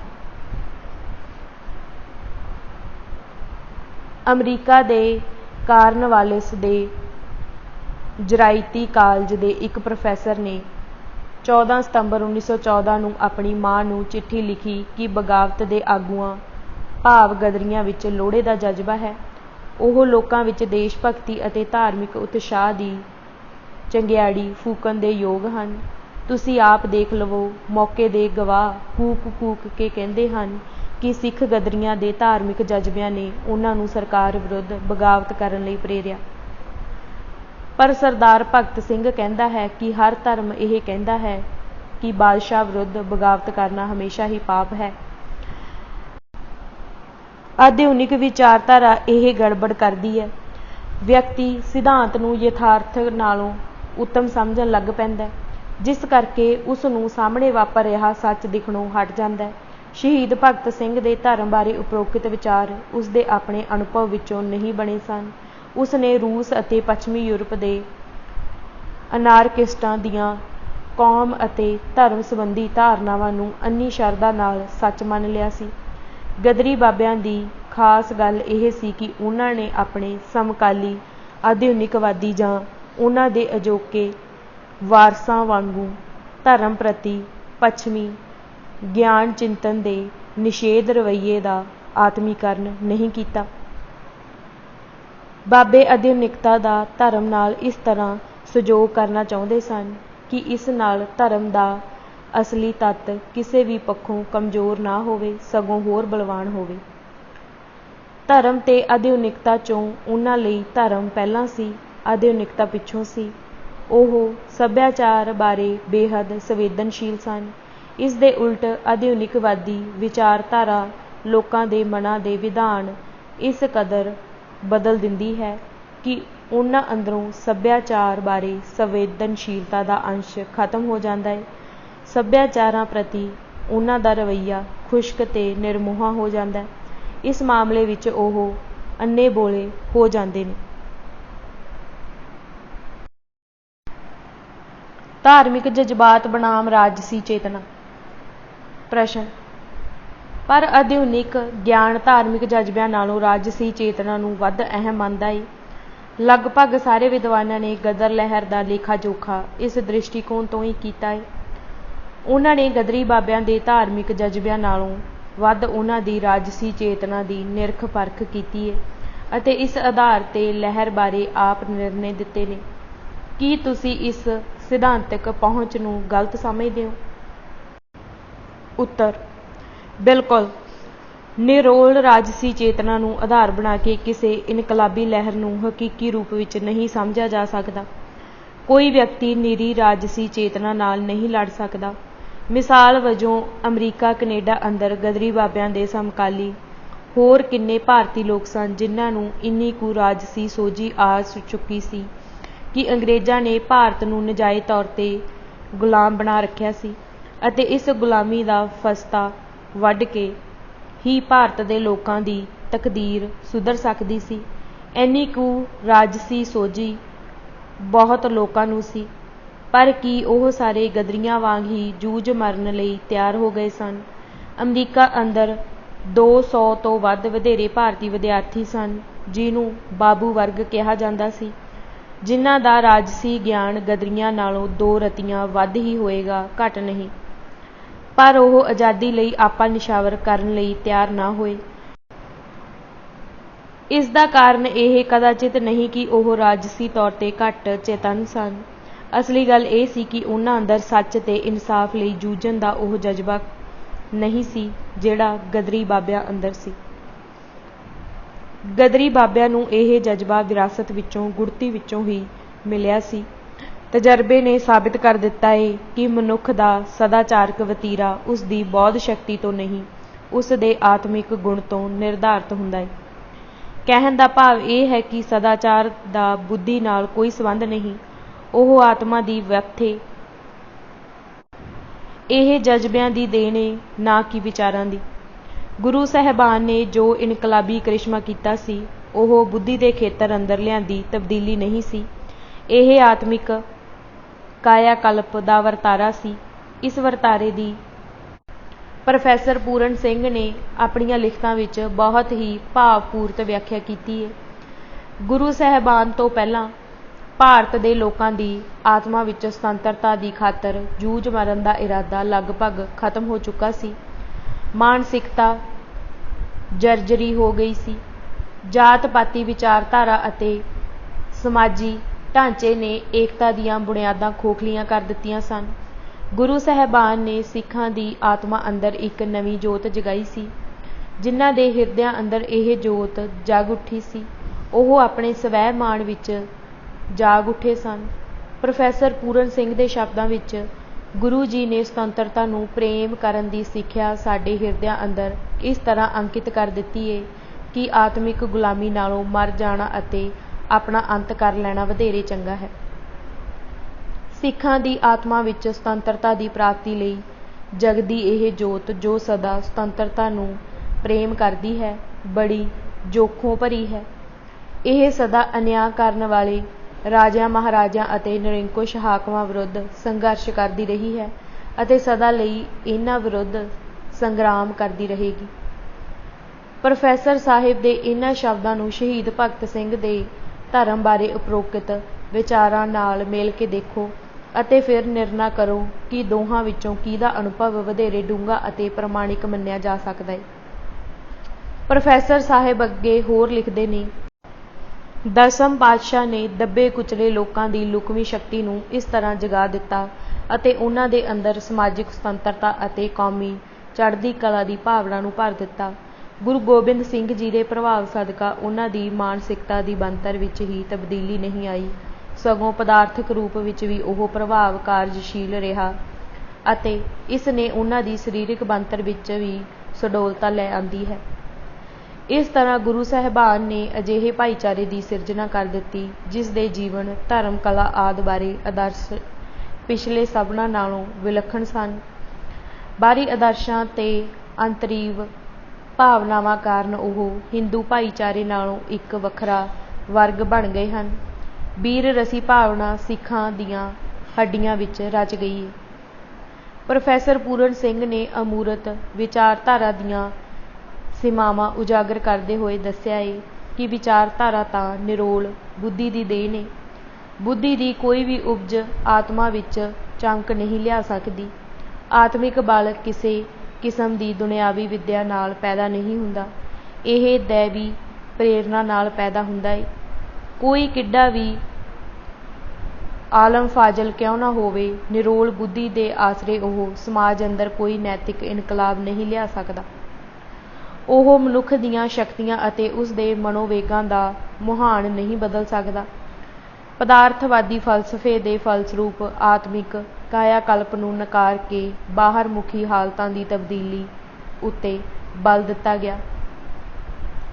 अमरीका दे कार्नवालिस दे जराइती कालज दे एक प्रोफैसर ने 14 सितंबर 1914 नूं अपनी मां नूं चिट्ठी लिखी कि बगावत दे आगूआं भाव गदरियां विच लोड़े दा जज्बा है, ओह लोकां विच देश भगती अते धार्मिक उत्साह दी चंगियाड़ी फूकण दे योग हन। तुसी आप देख लवो, मौके दे गवाह कूक कूक के कहंदे हन कि सिख गदरियां दे धार्मिक जज्बिਆਂ ने उन्हां नूं सरकार विरुद्ध बगावत करन लई प्रेरिया। पर सरदार भगत सिंह कहता है कि हर धर्म यह कहता है कि बादशाह विरुद्ध बगावत करना हमेशा ही पाप है। आधुनिक विचारधारा यह गड़बड़ करती है, व्यक्ति सिद्धांत नूं यथार्थ नालों उत्तम समझण लग पैंदा है, जिस करके उस नूं सामने वापर रहा सच दिखणों हट जाता है। शहीद भगत सिंह दे धर्म बारे उपरोक्त विचार उसके अपने अनुभव विचों नहीं बने सन। उसने रूस अते पश्चिमी यूरोप के अनारकिस्टां दियां कौम अते धर्म संबंधी धारनावां नूं अन्नी शरधा नाल सच मान लिया सी। गदरी बाबिਆਂ दी खास गल यह सी कि उन्हां ने अपने समकाली आधुनिकवादी जां उन्हां दे अजोके वारसां वांगू धर्म प्रति पश्चिमी ज्ञान चिंतन दे निषेध रवैये का आत्मीकरण नहीं किया। बाबे आधुनिकता का धर्म नाल इस तरह संजोग करना चाहते सन कि इस नाल धर्म का असली तत्त किसी भी पक्षों कमज़ोर ना होवे, सगों होर बलवान होवे। धर्म ते आधुनिकता चों उन्हां लई धर्म पहलां सी, आधुनिकता पिछों सी। ओह सभ्याचार बारे बेहद संवेदनशील सन। इस दे उल्ट आधुनिकवादी विचारधारा लोकां दे मनां दे विधान इस कदर बदल दिंदी है ਕਿ ਉਹਨਾਂ ਅੰਦਰੋਂ ਸੱਭਿਆਚਾਰ ਬਾਰੇ ਸੰਵੇਦਨਸ਼ੀਲਤਾ ਦਾ ਅੰਸ਼ ਖਤਮ ਹੋ ਜਾਂਦਾ ਹੈ। ਸੱਭਿਆਚਾਰਾਂ ਪ੍ਰਤੀ ਉਹਨਾਂ ਦਾ ਰਵੱਈਆ ਖੁਸ਼ਕ ਤੇ ਨਿਰਮੋਹਾ ਹੋ ਜਾਂਦਾ ਹੈ। ਇਸ ਮਾਮਲੇ ਵਿੱਚ ਉਹ ਅੰਨੇ ਬੋਲੇ ਹੋ ਜਾਂਦੇ ਨੇ। ਧਾਰਮਿਕ ਜਜ਼ਬਾਤ ਬਨਾਮ ਰਾਜਸੀ ਚੇਤਨਾ। ਪ੍ਰਸ਼ਨ, ਪਰ ਆਧੁਨਿਕ ਗਿਆਨ ਧਾਰਮਿਕ ਜਜ਼ਬਿਆਂ ਨਾਲੋਂ ਰਾਜਸੀ ਚੇਤਨਾ ਨੂੰ ਵੱਧ ਅਹਿਮ ਮੰਨਦਾ ਹੈ। ਲਗਭਗ ਸਾਰੇ ਵਿਦਵਾਨਾਂ ਨੇ ਗਦਰ ਲਹਿਰ ਦਾ ਲੇਖਾ ਜੋਖਾ ਇਸ ਦ੍ਰਿਸ਼ਟੀਕੋਣ ਤੋਂ ਹੀ ਕੀਤਾ ਹੈ। ਉਹਨਾਂ ਨੇ ਗਦਰੀ ਬਾਬਿਆਂ ਦੇ ਧਾਰਮਿਕ ਜਜ਼ਬਿਆਂ ਨਾਲੋਂ ਵੱਧ ਉਹਨਾਂ ਦੀ ਰਾਜਸੀ ਚੇਤਨਾ ਦੀ ਨਿਰਖ ਪਰਖ ਕੀਤੀ ਹੈ ਅਤੇ ਇਸ ਆਧਾਰ 'ਤੇ ਲਹਿਰ ਬਾਰੇ ਆਪ ਨਿਰਣੇ ਦਿੱਤੇ ਨੇ। ਕੀ ਤੁਸੀਂ ਇਸ ਸਿਧਾਂਤਕ ਪਹੁੰਚ ਨੂੰ ਗਲਤ ਸਮਝਦੇ ਹੋ? ਉੱਤਰ, ਬਿਲਕੁਲ। ਨਿਰੋਲ ਰਾਜਸੀ ਚੇਤਨਾ ਨੂੰ ਆਧਾਰ ਬਣਾ ਕੇ ਕਿਸੇ ਇਨਕਲਾਬੀ ਲਹਿਰ ਨੂੰ ਹਕੀਕੀ ਰੂਪ ਵਿੱਚ ਨਹੀਂ ਸਮਝਿਆ ਜਾ ਸਕਦਾ। ਕੋਈ ਵਿਅਕਤੀ ਨਿਰੀ ਰਾਜਸੀ ਚੇਤਨਾ ਨਾਲ ਨਹੀਂ ਲੜ ਸਕਦਾ। ਮਿਸਾਲ ਵਜੋਂ ਅਮਰੀਕਾ ਕੈਨੇਡਾ ਅੰਦਰ ਗਦਰੀ ਬਾਬਿਆਂ ਦੇ ਸਮਕਾਲੀ ਹੋਰ ਕਿੰਨੇ ਭਾਰਤੀ ਲੋਕ ਸਨ ਜਿਨ੍ਹਾਂ ਨੂੰ ਇੰਨੀ ਕੁ ਰਾਜਸੀ ਸੋਝੀ ਆ ਚੁੱਕੀ ਸੀ ਕਿ ਅੰਗਰੇਜ਼ਾਂ ਨੇ ਭਾਰਤ ਨੂੰ ਨਜਾਇਜ਼ ਤੌਰ 'ਤੇ ਗੁਲਾਮ ਬਣਾ ਰੱਖਿਆ ਸੀ ਅਤੇ ਇਸ ਗੁਲਾਮੀ ਦਾ ਫਸਤਾ ਵੱਢ ਕੇ ਹੀ ਭਾਰਤ ਦੇ ਲੋਕਾਂ ਦੀ ਤਕਦੀਰ ਸੁਧਰ ਸਕਦੀ ਸੀ। ਇੰਨੀ ਕੁ ਰਾਜਸੀ ਸੋਝੀ ਬਹੁਤ ਲੋਕਾਂ ਨੂੰ ਸੀ, ਪਰ ਕੀ ਉਹ ਸਾਰੇ ਗਦਰੀਆਂ ਵਾਂਗ ਹੀ ਜੂਝ ਮਰਨ ਲਈ ਤਿਆਰ ਹੋ ਗਏ ਸਨ? ਅਮਰੀਕਾ ਅੰਦਰ 200 ਤੋਂ ਵਧੇਰੇ ਭਾਰਤੀ ਵਿਦਿਆਰਥੀ ਸਨ ਜਿਹਨੂੰ ਬਾਬੂ ਵਰਗ ਕਿਹਾ ਜਾਂਦਾ ਸੀ, ਜਿਨ੍ਹਾਂ ਦਾ ਰਾਜਸੀ ਗਿਆਨ ਗਦਰੀਆਂ ਨਾਲੋਂ 2 ਰਤੀਆਂ ਵੱਧ ਹੀ ਹੋਏਗਾ, ਘੱਟ ਨਹੀਂ। ਪਰ ਉਹ ਆਜ਼ਾਦੀ ਲਈ ਆਪਾ ਨਿਸ਼ਾਵਰ ਕਰਨ ਲਈ ਤਿਆਰ ਨਾ ਹੋਏ। ਇਸ ਦਾ ਕਾਰਨ ਇਹ ਕਦਾਚਿਤ ਨਹੀਂ ਕਿ ਉਹ ਰਾਜਸੀ ਤੌਰ 'ਤੇ ਘੱਟ ਚੇਤੰਨ ਸਨ। ਅਸਲੀ ਗੱਲ ਇਹ ਸੀ ਕਿ ਉਹਨਾਂ ਅੰਦਰ ਸੱਚ ਤੇ ਇਨਸਾਫ ਲਈ ਜੂਝਣ ਦਾ ਉਹ ਜਜ਼ਬਾ ਨਹੀਂ ਸੀ ਜਿਹੜਾ ਗਦਰੀ ਬਾਬਿਆਂ ਅੰਦਰ ਸੀ। ਗਦਰੀ ਬਾਬਿਆਂ ਨੂੰ ਇਹ ਜਜ਼ਬਾ ਵਿਰਾਸਤ ਵਿੱਚੋਂ, ਗੁੜਤੀ ਵਿੱਚੋਂ ਹੀ ਮਿਲਿਆ ਸੀ। ਤਜਰਬੇ ਨੇ ਸਾਬਿਤ ਕਰ ਦਿੱਤਾ ਹੈ ਕਿ ਮਨੁੱਖ ਦਾ ਸਦਾਚਾਰਕ ਵਤੀਰਾ ਉਸ ਦੀ ਬੌਧ ਸ਼ਕਤੀ ਤੋਂ ਨਹੀਂ, ਉਸ ਦੇ ਆਤਮਿਕ ਗੁਣ ਤੋਂ ਨਿਰਧਾਰਤ ਹੁੰਦਾ ਹੈ। ਕਹਿਣ ਦਾ ਭਾਵ ਇਹ ਹੈ ਕਿ ਸਦਾਚਾਰ ਦਾ ਬੁੱਧੀ ਨਾਲ ਕੋਈ ਸੰਬੰਧ ਨਹੀਂ, ਉਹ ਆਤਮਾ ਦੀ ਵਿਅਕਤ ਹੈ। ਇਹ ਜਜ਼ਬਿਆਂ ਦੀ ਦੇਣ ਹੈ, ਨਾ ਕਿ ਵਿਚਾਰਾਂ ਦੀ। ਗੁਰੂ ਸਾਹਿਬਾਨ ਨੇ ਜੋ ਇਨਕਲਾਬੀ ਕਰਿਸ਼ਮਾ ਕੀਤਾ ਸੀ, ਉਹ ਬੁੱਧੀ ਦੇ ਖੇਤਰ ਅੰਦਰ ਲਿਆਂਦੀ ਤਬਦੀਲੀ ਨਹੀਂ ਸੀ, ਇਹ ਆਤਮਿਕ ਕਾਇਆਕਲਪ ਦਾ ਵਰਤਾਰਾ ਸੀ। ਇਸ ਵਰਤਾਰੇ ਦੀ ਪ੍ਰੋਫੈਸਰ ਪੂਰਨ ਸਿੰਘ ਨੇ ਆਪਣੀਆਂ ਲਿਖਤਾਂ ਵਿੱਚ ਬਹੁਤ ਹੀ ਭਾਵਪੂਰਤ ਵਿਆਖਿਆ ਕੀਤੀ ਹੈ। ਗੁਰੂ ਸਾਹਿਬਾਨ ਤੋਂ ਪਹਿਲਾਂ ਭਾਰਤ ਦੇ ਲੋਕਾਂ ਦੀ ਆਤਮਾ ਵਿੱਚ ਸੁਤੰਤਰਤਾ ਦੀ ਖਾਤਰ ਜੂਝ ਮਰਨ ਦਾ ਇਰਾਦਾ ਲਗਭਗ ਖਤਮ ਹੋ ਚੁੱਕਾ ਸੀ। ਮਾਨਸਿਕਤਾ ਜਰਜਰੀ ਹੋ ਗਈ ਸੀ। ਜਾਤ ਪਾਤੀ ਵਿਚਾਰਧਾਰਾ ਅਤੇ ਸਮਾਜੀ ਢਾਂਚੇ ਨੇ ਏਕਤਾ ਦੀਆਂ ਬੁਨਿਆਦਾਂ ਖੋਖਲੀਆਂ ਕਰ ਦਿੱਤੀਆਂ ਸਨ। ਗੁਰੂ ਸਾਹਿਬਾਨ ਨੇ ਸਿੱਖਾਂ ਦੀ ਆਤਮਾ ਅੰਦਰ ਇੱਕ ਨਵੀਂ ਜੋਤ ਜਗਾਈ ਸੀ। ਜਿਨ੍ਹਾਂ ਦੇ ਹਿਰਦਿਆਂ ਅੰਦਰ ਇਹ ਜੋਤ ਜਗ ਉੱਠੀ ਸੀ, ਉਹ ਆਪਣੇ ਸਵੈ ਮਾਣ ਵਿੱਚ ਜਾਗ ਉੱਠੇ ਸਨ। ਪ੍ਰੋਫੈਸਰ ਪੂਰਨ ਸਿੰਘ ਦੇ ਸ਼ਬਦਾਂ ਵਿੱਚ, ਗੁਰੂ ਜੀ ਨੇ ਸੁਤੰਤਰਤਾ ਨੂੰ ਪ੍ਰੇਮ ਕਰਨ ਦੀ ਸਿੱਖਿਆ ਸਾਡੇ ਹਿਰਦਿਆਂ ਅੰਦਰ ਇਸ ਤਰ੍ਹਾਂ ਅੰਕਿਤ ਕਰ ਦਿੱਤੀ ਹੈ ਕਿ ਆਤਮਿਕ ਗੁਲਾਮੀ ਨਾਲੋਂ ਮਰ ਜਾਣਾ ਅਤੇ ਆਪਣਾ ਅੰਤ ਕਰ ਲੈਣਾ ਵਧੇਰੇ ਚੰਗਾ ਹੈ। ਸਿੱਖਾਂ ਦੀ ਆਤਮਾ ਵਿੱਚ ਸੁਤੰਤਰਤਾ ਦੀ ਪ੍ਰਾਪਤੀ ਲਈ ਜਗਦੀ ਇਹ ਜੋਤ, ਜੋ ਸਦਾ ਸੁਤੰਤਰਤਾ ਨੂੰ ਪ੍ਰੇਮ ਕਰਦੀ ਹੈ, ਬੜੀ ਜੋਖੋਂ ਭਰੀ ਹੈ। ਇਹ ਸਦਾ ਅਨਿਆਂ ਕਰਨ ਵਾਲੇ ਰਾਜਿਆਂ ਮਹਾਰਾਜਿਆਂ ਅਤੇ ਨਿਰੰਕੁਸ਼ ਹਾਕਮਾਂ ਵਿਰੁੱਧ ਸੰਘਰਸ਼ ਕਰਦੀ ਰਹੀ ਹੈ ਅਤੇ ਸਦਾ ਲਈ ਇਹਨਾਂ ਵਿਰੁੱਧ ਸੰਗਰਾਮ ਕਰਦੀ ਰਹੇਗੀ। ਪ੍ਰੋਫੈਸਰ ਸਾਹਿਬ ਦੇ ਇਹਨਾਂ ਸ਼ਬਦਾਂ ਨੂੰ ਸ਼ਹੀਦ ਭਗਤ ਸਿੰਘ ਦੇ ਧਰਮ ਬਾਰੇ ਉਪਰੋਕਤ ਵਿਚਾਰਾਂ ਨਾਲ ਮੇਲ ਕੇ ਦੇਖੋ ਅਤੇ ਫਿਰ ਨਿਰਣਾ ਕਰੋ ਕਿ ਦੋਹਾਂ ਵਿੱਚੋਂ ਕਿਹਦਾ ਅਨੁਭਵ ਵਧੇਰੇ ਡੂੰਘਾ ਅਤੇ ਪ੍ਰਮਾਣਿਕ ਮੰਨਿਆ ਜਾ ਸਕਦਾ ਹੈ। ਪ੍ਰੋਫੈਸਰ ਸਾਹਿਬ ਅੱਗੇ ਹੋਰ ਲਿਖਦੇ ਨੇ, ਦਸਮ ਪਾਤਸ਼ਾਹ ਨੇ ਦੱਬੇ ਕੁਚਲੇ ਲੋਕਾਂ ਦੀ ਲੁਕਵੀਂ ਸ਼ਕਤੀ ਨੂੰ ਇਸ ਤਰ੍ਹਾਂ ਜਗਾ ਦਿੱਤਾ ਅਤੇ ਉਹਨਾਂ ਦੇ ਅੰਦਰ ਸਮਾਜਿਕ ਸੁਤੰਤਰਤਾ ਅਤੇ ਕੌਮੀ ਚੜ੍ਹਦੀ ਕਲਾ ਦੀ ਭਾਵਨਾ ਨੂੰ ਭਰ ਦਿੱਤਾ। ਗੁਰੂ ਗੋਬਿੰਦ ਸਿੰਘ ਜੀ ਦੇ ਪ੍ਰਭਾਵ ਸਦਕਾ ਉਹਨਾਂ ਦੀ ਮਾਨਸਿਕਤਾ ਦੀ ਬਣਤਰ ਵਿੱਚ ਹੀ ਤਬਦੀਲੀ ਨਹੀਂ ਆਈ, ਸਗੋਂ ਪਦਾਰਥਕ ਰੂਪ ਵਿੱਚ ਵੀ ਉਹ ਪ੍ਰਭਾਵ ਕਾਰਜਸ਼ੀਲ ਰਿਹਾ ਅਤੇ ਇਸ ਨੇ ਉਹਨਾਂ ਦੀ ਸਰੀਰਕ ਬਣਤਰ ਵਿੱਚ ਵੀ ਸੁਡੌਲਤਾ ਲੈ ਆਂਦੀ ਹੈ। ਇਸ ਤਰ੍ਹਾਂ ਗੁਰੂ ਸਾਹਿਬਾਨ ਨੇ ਅਜਿਹੇ ਭਾਈਚਾਰੇ ਦੀ ਸਿਰਜਣਾ ਕਰ ਦਿੱਤੀ ਜਿਸ ਦੇ ਜੀਵਨ, ਧਰਮ, ਕਲਾ ਆਦਿ ਬਾਰੇ ਆਦਰਸ਼ ਪਿਛਲੇ ਸਭਨਾਂ ਨਾਲੋਂ ਵਿਲੱਖਣ ਸਨ। ਬਾਹਰੀ ਆਦਰਸ਼ਾਂ ਤੇ ਅੰਤਰੀਵ ਭਾਵਨਾਵਾਂ ਕਾਰਨ ਉਹ ਹਿੰਦੂ ਭਾਈਚਾਰੇ ਨਾਲੋਂ ਇੱਕ ਵੱਖਰਾ ਵਰਗ ਬਣ ਗਏ ਹਨ। ਬੀਰ ਰਸੀ ਭਾਵਨਾ ਸਿੱਖਾਂ ਦੀਆਂ ਹੱਡੀਆਂ ਵਿੱਚ ਰਚ ਗਈ ਹੈ। ਪ੍ਰੋਫੈਸਰ ਪੂਰਨ ਸਿੰਘ ਨੇ ਅਮੂਰਤ ਵਿਚਾਰਧਾਰਾ ਦੀਆਂ ਸੀਮਾਵਾਂ ਉਜਾਗਰ ਕਰਦੇ ਹੋਏ ਦੱਸਿਆ ਹੈ ਕਿ ਵਿਚਾਰਧਾਰਾ ਤਾਂ ਨਿਰੋਲ ਬੁੱਧੀ ਦੀ ਦੇਣ ਹੈ। ਬੁੱਧੀ ਦੀ ਕੋਈ ਵੀ ਉਪਜ ਆਤਮਾ ਵਿੱਚ ਚਮਕ ਨਹੀਂ ਲਿਆ ਸਕਦੀ। ਆਤਮਿਕ ਬਲ ਕਿਸੇ ਕਿਸਮ ਦੀ ਦੁਨਿਆਵੀ ਵਿੱਦਿਆ ਨਾਲ ਪੈਦਾ ਨਹੀਂ ਹੁੰਦਾ, ਇਹ ਦੈਵੀ ਪ੍ਰੇਰਨਾ ਨਾਲ ਪੈਦਾ ਹੁੰਦਾ ਹੈ। ਕੋਈ ਕਿੱਡਾ ਵੀ ਆਲਮ ਫਾਜ਼ਲ ਕਿਉਂ ਨਾ ਹੋਵੇ, ਨਿਰੋਲ ਬੁੱਧੀ ਦੇ ਆਸਰੇ ਉਹ ਸਮਾਜ ਅੰਦਰ ਕੋਈ ਨੈਤਿਕ ਇਨਕਲਾਬ ਨਹੀਂ ਲਿਆ ਸਕਦਾ। ਉਹ ਮਨੁੱਖ ਦੀਆਂ ਸ਼ਕਤੀਆਂ ਅਤੇ ਉਸ ਦੇ ਮਨੋਵੇਗਾਂ ਦਾ ਮੁਹਾਨ ਨਹੀਂ ਬਦਲ ਸਕਦਾ। ਪਦਾਰਥਵਾਦੀ ਫਲਸਫੇ ਦੇ ਫਲਸਰੂਪ ਆਤਮਿਕ ਕਾਇਆਕਲਪ ਨੂੰ ਨਕਾਰ ਕੇ ਬਾਹਰ ਮੁਖੀ ਹਾਲਤਾਂ ਦੀ ਤਬਦੀਲੀ ਉੱਤੇ ਬਲ ਦਿੱਤਾ ਗਿਆ।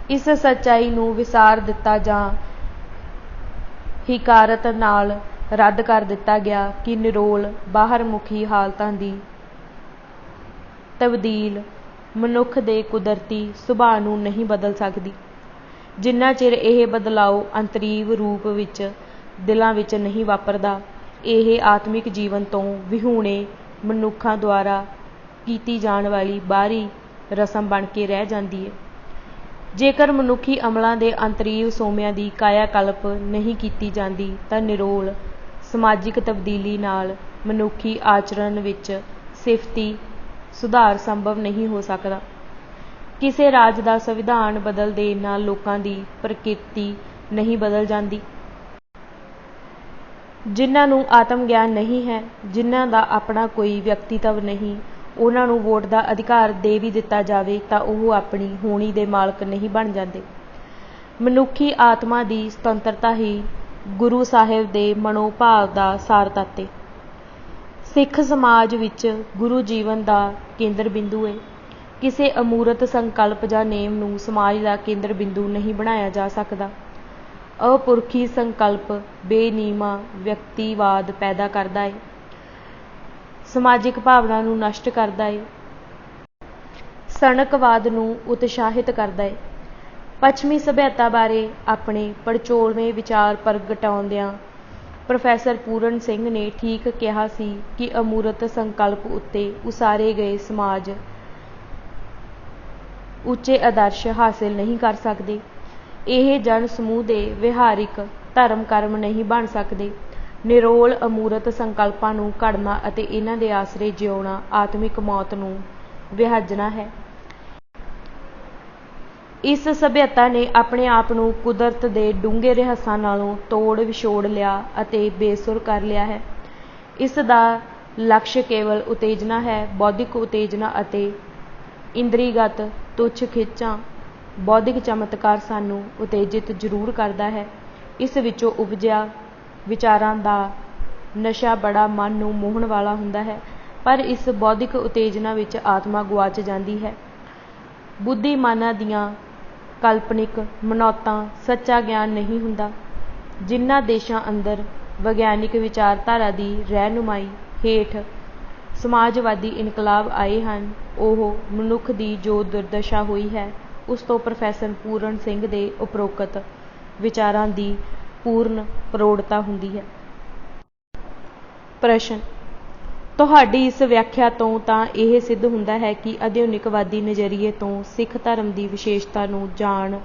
ਇਸ ਸੱਚਾਈ ਨੂੰ ਵਿਸਾਰ ਦਿੱਤਾ ਜਾਂ ਹਿਕਾਰਤ ਨਾਲ ਰੱਦ ਕਰ ਦਿੱਤਾ ਗਿਆ ਕਿ ਨਿਰੋਲ ਬਾਹਰ ਮੁਖੀ ਹਾਲਤਾਂ ਦੀ ਤਬਦੀਲ ਮਨੁੱਖ ਦੇ ਕੁਦਰਤੀ ਸੁਭਾਅ ਨੂੰ ਨਹੀਂ ਬਦਲ ਸਕਦੀ, ਜਿੰਨਾ ਚਿਰ ਇਹ ਬਦਲਾਓ ਅੰਤਰੀਵ ਰੂਪ ਵਿੱਚ ਦਿਲਾਂ ਵਿੱਚ ਨਹੀਂ ਵਾਪਰਦਾ। ਇਹ ਆਤਮਿਕ ਜੀਵਨ ਤੋਂ ਵਿਹੂਣੇ ਮਨੁੱਖਾਂ ਦੁਆਰਾ ਕੀਤੀ ਜਾਣ ਵਾਲੀ ਬਾਹਰੀ ਰਸਮ ਬਣ ਕੇ ਰਹਿ ਜਾਂਦੀ ਹੈ। ਜੇਕਰ ਮਨੁੱਖੀ ਅਮਲਾਂ ਦੇ ਅੰਤਰੀਵ ਸੋਮਿਆਂ ਦੀ ਕਾਇਆਕਲਪ ਨਹੀਂ ਕੀਤੀ ਜਾਂਦੀ ਤਾਂ ਨਿਰੋਲ ਸਮਾਜਿਕ ਤਬਦੀਲੀ ਨਾਲ ਮਨੁੱਖੀ ਆਚਰਣ ਵਿੱਚ ਸਿਫਤੀ ਸੁਧਾਰ ਸੰਭਵ ਨਹੀਂ ਹੋ ਸਕਦਾ। ਕਿਸੇ ਰਾਜ ਦਾ ਸੰਵਿਧਾਨ ਬਦਲ ਦੇਣ ਨਾਲ ਲੋਕਾਂ ਦੀ ਪ੍ਰਕਿਰਤੀ ਨਹੀਂ ਬਦਲ ਜਾਂਦੀ। ਜਿਨ੍ਹਾਂ ਨੂੰ ਆਤਮ ਗਿਆਨ ਨਹੀਂ ਹੈ, ਜਿਨ੍ਹਾਂ ਦਾ ਆਪਣਾ ਕੋਈ ਵਿਅਕਤੀਤਵ ਨਹੀਂ, ਉਹਨਾਂ ਨੂੰ ਵੋਟ ਦਾ ਅਧਿਕਾਰ ਦੇ ਵੀ ਦਿੱਤਾ ਜਾਵੇ ਤਾਂ ਉਹ ਆਪਣੀ ਹੋਣੀ ਦੇ ਮਾਲਕ ਨਹੀਂ ਬਣ ਜਾਂਦੇ। ਮਨੁੱਖੀ ਆਤਮਾ ਦੀ ਸੁਤੰਤਰਤਾ ਹੀ ਗੁਰੂ ਸਾਹਿਬ ਦੇ ਮਨੋਭਾਵ ਦਾ ਸਾਰ ਤੱਤ ਹੈ। ਸਿੱਖ ਸਮਾਜ ਵਿੱਚ ਗੁਰੂ ਜੀਵਨ ਦਾ ਕੇਂਦਰ ਬਿੰਦੂ ਹੈ। ਕਿਸੇ ਅਮੂਰਤ ਸੰਕਲਪ ਜਾਂ ਨੇਮ ਨੂੰ ਸਮਾਜ ਦਾ ਕੇਂਦਰ ਬਿੰਦੂ ਨਹੀਂ ਬਣਾਇਆ ਜਾ ਸਕਦਾ। ਅਪੁਰਖੀ ਸੰਕਲਪ ਬੇਨੀਮਾ ਵਿਅਕਤੀਵਾਦ ਪੈਦਾ ਕਰਦਾ ਹੈ, ਸਮਾਜਿਕ ਭਾਵਨਾ ਨੂੰ ਨਸ਼ਟ ਕਰਦਾ ਹੈ, ਸਣਕਵਾਦ ਨੂੰ ਉਤਸ਼ਾਹਿਤ ਕਰਦਾ ਹੈ। ਪੱਛਮੀ ਸਭਿਅਤਾ ਬਾਰੇ ਆਪਣੇ ਪੜਚੋਲਵੇਂ ਵਿਚਾਰ ਪ੍ਰਗਟਾਉਂਦਿਆਂ ਪ੍ਰੋਫੈਸਰ ਪੂਰਨ ਸਿੰਘ ਨੇ ਠੀਕ ਕਿਹਾ ਸੀ ਕਿ ਅਮੂਰਤ ਸੰਕਲਪ ਉੱਤੇ ਉਸਾਰੇ ਗਏ ਸਮਾਜ ਉੱਚੇ ਆਦਰਸ਼ ਹਾਸਿਲ ਨਹੀਂ ਕਰ ਸਕਦੇ। ਇਹ ਜਨ ਸਮੂਹ ਦੇ ਵਿਹਾਰਿਕ ਧਰਮ ਕਰਮ ਨਹੀਂ ਬਣ ਸਕਦੇ। ਨਿਰੋਲ ਅਮੂਰਤ ਸੰਕਲਪਾਂ ਨੂੰ ਘੜਨਾ ਅਤੇ ਇਹਨਾਂ ਦੇ ਆਸਰੇ ਜਿਉਣਾ ਆਤਮਿਕ ਮੌਤ ਨੂੰ ਵਿਹਾਜਣਾ ਹੈ। ਇਸ ਸਭਿਅਤਾ ਨੇ ਆਪਣੇ ਆਪ ਨੂੰ ਕੁਦਰਤ ਦੇ ਡੂੰਘੇ ਰਹੱਸਾਂ ਨਾਲੋਂ ਤੋੜ ਵਿਛੋੜ ਲਿਆ ਅਤੇ ਬੇਸੁਰ ਕਰ ਲਿਆ ਹੈ। ਇਸ ਦਾ ਲਕਸ਼ ਕੇਵਲ ਉਤੇਜਨਾ ਹੈ। ਬੌਧਿਕ ਉਤੇਜਨਾ ਅਤੇ ਇੰਦਰੀਗਤ ਤੁੱਛ ਖਿੱਚਾਂ, ਬੌਧਿਕ ਚਮਤਕਾਰ ਸਾਨੂੰ ਉਤੇਜਿਤ ਜ਼ਰੂਰ ਕਰਦਾ ਹੈ। ਇਸ ਵਿੱਚੋਂ ਉਪਜਿਆ ਵਿਚਾਰਾਂ ਦਾ ਨਸ਼ਾ ਬੜਾ ਮਨ ਨੂੰ ਮੋਹਣ ਵਾਲਾ ਹੁੰਦਾ ਹੈ, ਪਰ ਇਸ ਬੌਧਿਕ ਉਤੇਜਨਾ ਵਿੱਚ ਆਤਮਾ ਗੁਆਚ ਜਾਂਦੀ ਹੈ। ਬੁੱਧੀਮਾਨਾਂ ਦੀਆਂ ਕਾਲਪਨਿਕ ਮਨੌਤਾਂ ਸੱਚਾ ਗਿਆਨ ਨਹੀਂ ਹੁੰਦਾ। ਜਿਨ੍ਹਾਂ ਦੇਸ਼ਾਂ ਅੰਦਰ ਵਿਗਿਆਨਿਕ ਵਿਚਾਰਧਾਰਾ ਦੀ ਰਹਿਨੁਮਾਈ ਹੇਠ ਸਮਾਜਵਾਦੀ ਇਨਕਲਾਬ ਆਏ ਹਨ, ਉਹ ਮਨੁੱਖ ਦੀ ਜੋ ਦੁਰਦਸ਼ਾ ਹੋਈ ਹੈ, ਉਸ ਤੋਂ ਪ੍ਰੋਫੈਸਰ ਪੂਰਨ ਸਿੰਘ ਦੇ ਉਪਰੋਕਤ ਵਿਚਾਰਾਂ ਦੀ ਪੂਰਨ ਪ੍ਰੋੜਤਾ ਹੁੰਦੀ ਹੈ। ਪ੍ਰਸ਼ਨ: ਤੁਹਾਡੀ ਇਸ ਵਿਆਖਿਆ ਤੋਂ ਤਾਂ ਇਹ ਸਿੱਧ ਹੁੰਦਾ ਹੈ ਕਿ ਆਧੁਨਿਕਵਾਦੀ ਨਜ਼ਰੀਏ ਤੋਂ ਸਿੱਖ ਧਰਮ ਦੀ ਵਿਸ਼ੇਸ਼ਤਾ ਨੂੰ ਜਾਣ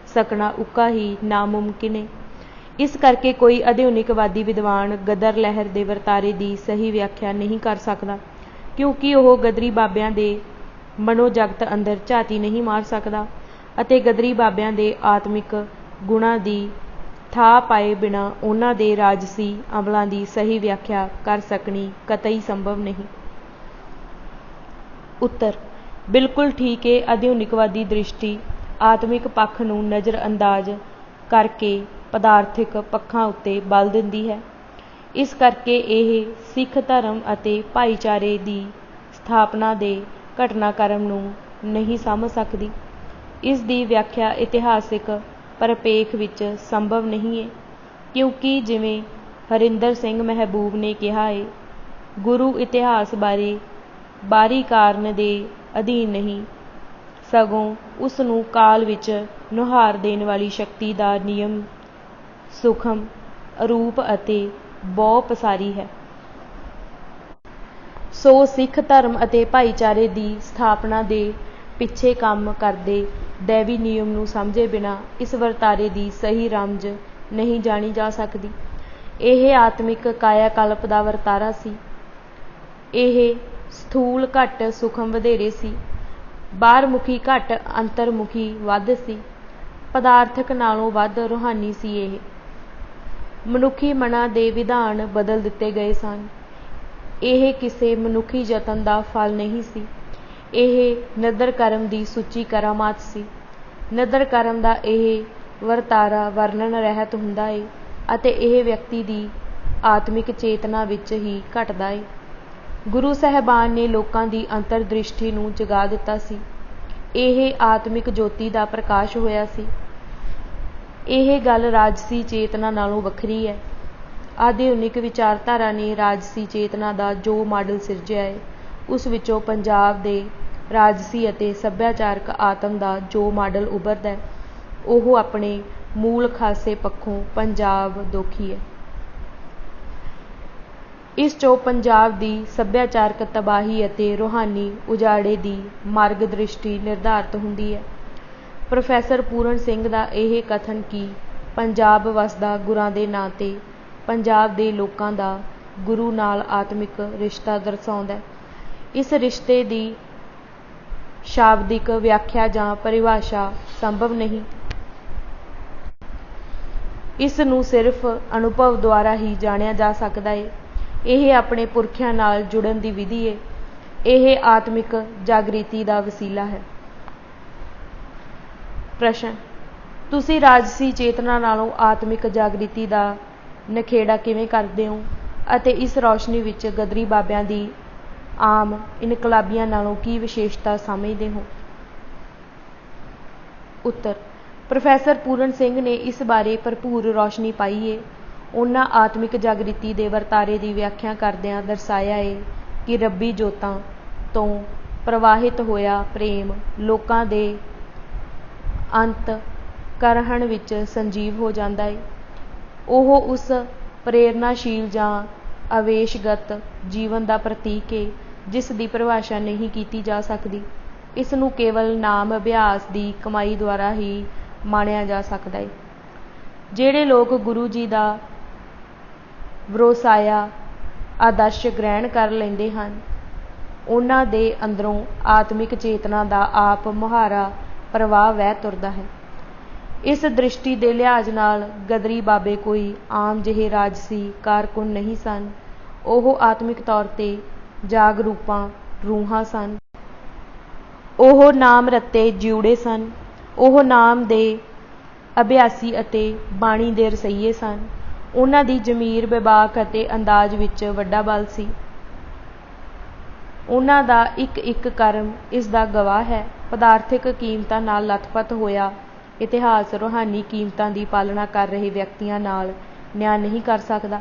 ਸਕਣਾ ਉੱਕਾ ਹੀ ਨਾਮੁਮਕਿਨ ਹੈ। ਇਸ ਕਰਕੇ ਕੋਈ ਆਧੁਨਿਕਵਾਦੀ ਵਿਦਵਾਨ ਗਦਰ ਲਹਿਰ ਦੇ ਵਰਤਾਰੇ ਦੀ ਸਹੀ ਵਿਆਖਿਆ ਨਹੀਂ ਕਰ ਸਕਦਾ, ਕਿਉਂਕਿ ਉਹ ਗਦਰੀ ਬਾਬਿਆਂ ਦੇ ਮਨੋਜਗਤ ਅੰਦਰ ਝਾਤੀ ਨਹੀਂ ਮਾਰ ਸਕਦਾ ਅਤੇ ਗਦਰੀ ਬਾਬਿਆਂ ਦੇ ਆਤਮਿਕ ਗੁਣਾਂ ਦੀ ਥਾਹ ਪਾਏ ਬਿਨਾਂ ਉਹਨਾਂ ਦੇ ਰਾਜਸੀ ਅਮਲਾਂ ਦੀ ਸਹੀ ਵਿਆਖਿਆ ਕਰ ਸਕਣੀ ਕਤਈ ਸੰਭਵ ਨਹੀਂ। ਉੱਤਰ: ਬਿਲਕੁਲ ਠੀਕ ਹੈ। ਆਧੁਨਿਕਵਾਦੀ ਦ੍ਰਿਸ਼ਟੀ ਆਤਮਿਕ ਪੱਖ ਨੂੰ ਨਜ਼ਰ-ਅੰਦਾਜ਼ ਕਰਕੇ ਪਦਾਰਥਿਕ ਪੱਖਾਂ ਉੱਤੇ ਬਲ ਦਿੰਦੀ ਹੈ। ਇਸ ਕਰਕੇ ਇਹ ਸਿੱਖ ਧਰਮ ਅਤੇ ਭਾਈਚਾਰੇ ਦੀ ਸਥਾਪਨਾ ਦੇ ਘਟਨਾਕ੍ਰਮ ਨੂੰ ਨਹੀਂ ਸਮਝ ਸਕਦੀ। ਇਸ ਦੀ ਵਿਆਖਿਆ ਇਤਿਹਾਸਿਕ ਪਰਿਪੇਖ ਵਿੱਚ ਸੰਭਵ ਨਹੀਂ ਹੈ, ਕਿਉਂਕਿ ਜਿਵੇਂ ਹਰਿੰਦਰ ਸਿੰਘ ਮਹਿਬੂਬ ਨੇ ਕਿਹਾ ਹੈ, ਗੁਰੂ ਇਤਿਹਾਸ ਬਾਰੇ ਬਾਹਰੀ ਕਾਰਨ ਦੇ ਅਧੀਨ ਨਹੀਂ, ਸਗੋਂ ਉਸ ਨੂੰ ਕਾਲ ਵਿੱਚ ਨੁਹਾਰ ਦੇਣ ਵਾਲੀ ਸ਼ਕਤੀ ਦਾ ਨਿਯਮ ਸੂਖਮ, ਅਰੂਪ ਅਤੇ ਬਹੁ ਪਸਾਰੀ ਹੈ। ਸੋ ਸਿੱਖ ਧਰਮ ਅਤੇ ਭਾਈਚਾਰੇ ਦੀ ਸਥਾਪਨਾ ਦੇ ਪਿੱਛੇ ਕੰਮ ਕਰਦੇ ਦੈਵੀ ਨਿਯਮ ਨੂੰ ਸਮਝੇ ਬਿਨਾਂ ਇਸ ਵਰਤਾਰੇ ਦੀ ਸਹੀ ਰਮਝ ਨਹੀਂ ਜਾਣੀ ਜਾ ਸਕਦੀ। ਇਹ ਆਤਮਿਕ ਕਾਇਆ-ਕਲਪ ਦਾ ਵਰਤਾਰਾ ਸੀ। ਇਹ ਸਥੂਲ ਘੱਟ, ਸੂਖਮ ਵਧੇਰੇ ਸੀ। ਬਾਹਰਮੁਖੀ ਘੱਟ, ਅੰਤਰਮੁਖੀ ਵੱਧ ਸੀ। ਪਦਾਰਥਕ ਨਾਲੋਂ ਵੱਧ ਰੂਹਾਨੀ ਸੀ। ਇਹ ਮਨੁੱਖੀ ਮਨਾਂ ਦੇ ਵਿਧਾਨ ਬਦਲ ਦਿੱਤੇ ਗਏ ਸਨ। ਇਹ ਕਿਸੇ ਮਨੁੱਖੀ ਯਤਨ ਦਾ ਫਲ ਨਹੀਂ ਸੀ। ਇਹ ਨਦਰ ਕਰਮ ਦੀ ਸੁੱਚੀ ਕਰਾਮਾਤ ਸੀ। ਨਦਰ ਕਰਮ ਦਾ ਇਹ ਵਰਤਾਰਾ ਵਰਣਨ ਰਹਿਤ ਹੁੰਦਾ ਏ ਅਤੇ ਇਹ ਵਿਅਕਤੀ ਦੀ ਆਤਮਿਕ ਚੇਤਨਾ ਵਿੱਚ ਹੀ ਘਟਦਾ ਏ। ਗੁਰੂ ਸਾਹਿਬਾਨ ਨੇ ਲੋਕਾਂ ਦੀ ਅੰਤਰਦ੍ਰਿਸ਼ਟੀ ਨੂੰ ਜਗਾ ਦਿੱਤਾ ਸੀ। ਇਹ ਆਤਮਿਕ ਜੋਤੀ ਦਾ ਪ੍ਰਕਾਸ਼ ਹੋਇਆ ਸੀ। ਇਹ ਗੱਲ ਰਾਜਸੀ ਚੇਤਨਾ ਨਾਲੋਂ ਵੱਖਰੀ ਹੈ। ਆਧੁਨਿਕ ਵਿਚਾਰਧਾਰਾ ਨੇ ਰਾਜਸੀ ਚੇਤਨਾ ਦਾ ਜੋ ਮਾਡਲ ਸਿਰਜਿਆ ਹੈ, ਉਸ ਵਿੱਚੋਂ ਪੰਜਾਬ ਦੇ ਰਾਜਸੀ ਅਤੇ ਸੱਭਿਆਚਾਰਕ ਆਤਮ ਦਾ ਜੋ ਮਾਡਲ ਉੱਭਰਦਾ ਹੈ, ਉਹ ਆਪਣੇ ਮੂਲ ਖਾਸੇ ਪੱਖੋਂ ਪੰਜਾਬ ਦੋਖੀ ਹੈ। ਇਸ 'ਚੋਂ ਪੰਜਾਬ ਦੀ ਸੱਭਿਆਚਾਰਕ ਤਬਾਹੀ ਅਤੇ ਰੂਹਾਨੀ ਉਜਾੜੇ ਦੀ ਮਾਰਗ ਦ੍ਰਿਸ਼ਟੀ ਨਿਰਧਾਰਤ ਹੁੰਦੀ ਹੈ। ਪ੍ਰੋਫੈਸਰ ਪੂਰਨ ਸਿੰਘ ਦਾ ਇਹ ਕਥਨ ਕਿ ਪੰਜਾਬ ਵਸਦਾ ਗੁਰਾਂ ਦੇ ਨਾਂ 'ਤੇ ਪੰਜਾਬ ਦੇ ਲੋਕਾਂ ਦਾ ਗੁਰੂ ਨਾਲ ਆਤਮਿਕ ਰਿਸ਼ਤਾ ਦਰਸਾਉਂਦਾ ਹੈ। ਇਸ ਰਿਸ਼ਤੇ ਦੀ ਸ਼ਾਬਦਿਕ ਵਿਆਖਿਆ ਜਾਂ ਪਰਿਭਾਸ਼ਾ ਸੰਭਵ ਨਹੀਂ। ਇਸ ਨੂੰ ਸਿਰਫ ਅਨੁਭਵ ਦੁਆਰਾ ਹੀ ਜਾਣਿਆ ਜਾ ਸਕਦਾ ਹੈ। ਇਹ ਆਪਣੇ ਪੁਰਖਿਆਂ ਨਾਲ ਜੁੜਨ ਦੀ ਵਿਧੀ ਹੈ। ਇਹ ਆਤਮਿਕ ਜਾਗ੍ਰਿਤੀ ਦਾ ਵਸੀਲਾ ਹੈ। ਪ੍ਰਸ਼ਨ: ਤੁਸੀਂ ਰਾਜਸੀ ਚੇਤਨਾ ਨਾਲੋਂ ਆਤਮਿਕ ਜਾਗ੍ਰਿਤੀ ਦਾ ਨਖੇੜਾ ਕਿਵੇਂ ਕਰਦੇ ਹੋ ਅਤੇ ਇਸ ਰੌਸ਼ਨੀ ਵਿੱਚ ਗਦਰੀ ਬਾਬਿਆਂ ਦੀ ਆਮ ਇਨਕਲਾਬੀਆਂ ਨਾਲੋਂ ਕੀ ਵਿਸ਼ੇਸ਼ਤਾ ਸਮਝਦੇ ਹੋ? ਉੱਤਰ: ਪ੍ਰੋਫੈਸਰ ਪੂਰਨ ਸਿੰਘ ਨੇ ਇਸ ਬਾਰੇ ਭਰਪੂਰ ਰੌਸ਼ਨੀ ਪਾਈ ਹੈ। ਉਹਨਾਂ ਆਤਮਿਕ ਜਾਗ੍ਰਿਤੀ ਦੇ ਵਰਤਾਰੇ ਦੀ ਵਿਆਖਿਆ ਕਰਦਿਆਂ ਦਰਸਾਇਆ ਹੈ ਕਿ ਰੱਬੀ ਜੋਤਾਂ ਤੋਂ ਪ੍ਰਵਾਹਿਤ ਹੋਇਆ ਪ੍ਰੇਮ ਲੋਕਾਂ ਦੇ ਅੰਤਕਰਣ ਵਿੱਚ ਸੰਜੀਵ ਹੋ ਜਾਂਦਾ ਹੈ। ਉਹ ਉਸ ਪ੍ਰੇਰਨਾਸ਼ੀਲ ਜਾਂ ਆਵੇਸ਼ਗਤ ਜੀਵਨ ਦਾ ਪ੍ਰਤੀਕ ਹੈ ਜਿਸ ਦੀ ਪਰਿਭਾਸ਼ਾ ਨਹੀਂ ਕੀਤੀ ਜਾ ਸਕਦੀ। ਇਸ ਨੂੰ ਕੇਵਲ ਨਾਮ ਅਭਿਆਸ ਦੀ ਕਮਾਈ ਦੁਆਰਾ ਹੀ ਮਾਣਿਆ ਜਾ ਸਕਦਾ ਹੈ। ਜਿਹੜੇ ਲੋਕ ਗੁਰੂ ਜੀ ਦਾ ਵਰੋਸਾਇਆ ਆਦਰਸ਼ ਗ੍ਰਹਿਣ ਕਰ ਲੈਂਦੇ ਹਨ, ਉਹਨਾਂ ਦੇ ਅੰਦਰੋਂ ਆਤਮਿਕ ਚੇਤਨਾ ਦਾ ਆਪ ਮੁਹਾਰਾ ਪ੍ਰਵਾਹ ਵਹਿ ਤੁਰਦਾ ਹੈ। ਇਸ ਦ੍ਰਿਸ਼ਟੀ ਦੇ ਲਿਹਾਜ਼ ਨਾਲ ਗਦਰੀ ਬਾਬੇ ਕੋਈ ਆਮ ਜਿਹੇ ਰਾਜਸੀ ਕਾਰਕੁਨ ਨਹੀਂ ਸਨ। ਉਹ ਆਤਮਿਕ ਤੌਰ 'ਤੇ ਜਾਗਰੂਕਾਂ ਰੂਹਾਂ ਸਨ। ਉਹ ਨਾਮ ਰਤੇ ਜਿਉੜੇ ਸਨ। ਉਹ ਨਾਮ ਦੇ ਅਭਿਆਸੀ ਅਤੇ ਬਾਣੀ ਦੇ ਰਸਈਏ ਸਨ। ਉਹਨਾਂ ਦੀ ਜ਼ਮੀਰ, ਬੇਬਾਕ ਅਤੇ ਅੰਦਾਜ਼ ਵਿੱਚ ਵੱਡਾ ਬਲ ਸੀ। ਉਹਨਾਂ ਦਾ ਇੱਕ ਇੱਕ ਕਰਮ ਇਸ ਦਾ ਗਵਾਹ ਹੈ। ਪਦਾਰਥਕ ਕੀਮਤਾਂ ਨਾਲ ਲੱਥਪੱਥ ਹੋਇਆ ਇਤਿਹਾਸ ਰੂਹਾਨੀ ਕੀਮਤਾਂ ਦੀ ਪਾਲਣਾ ਕਰ ਰਹੇ ਵਿਅਕਤੀਆਂ ਨਾਲ ਨਿਆਂ ਨਹੀਂ ਕਰ ਸਕਦਾ।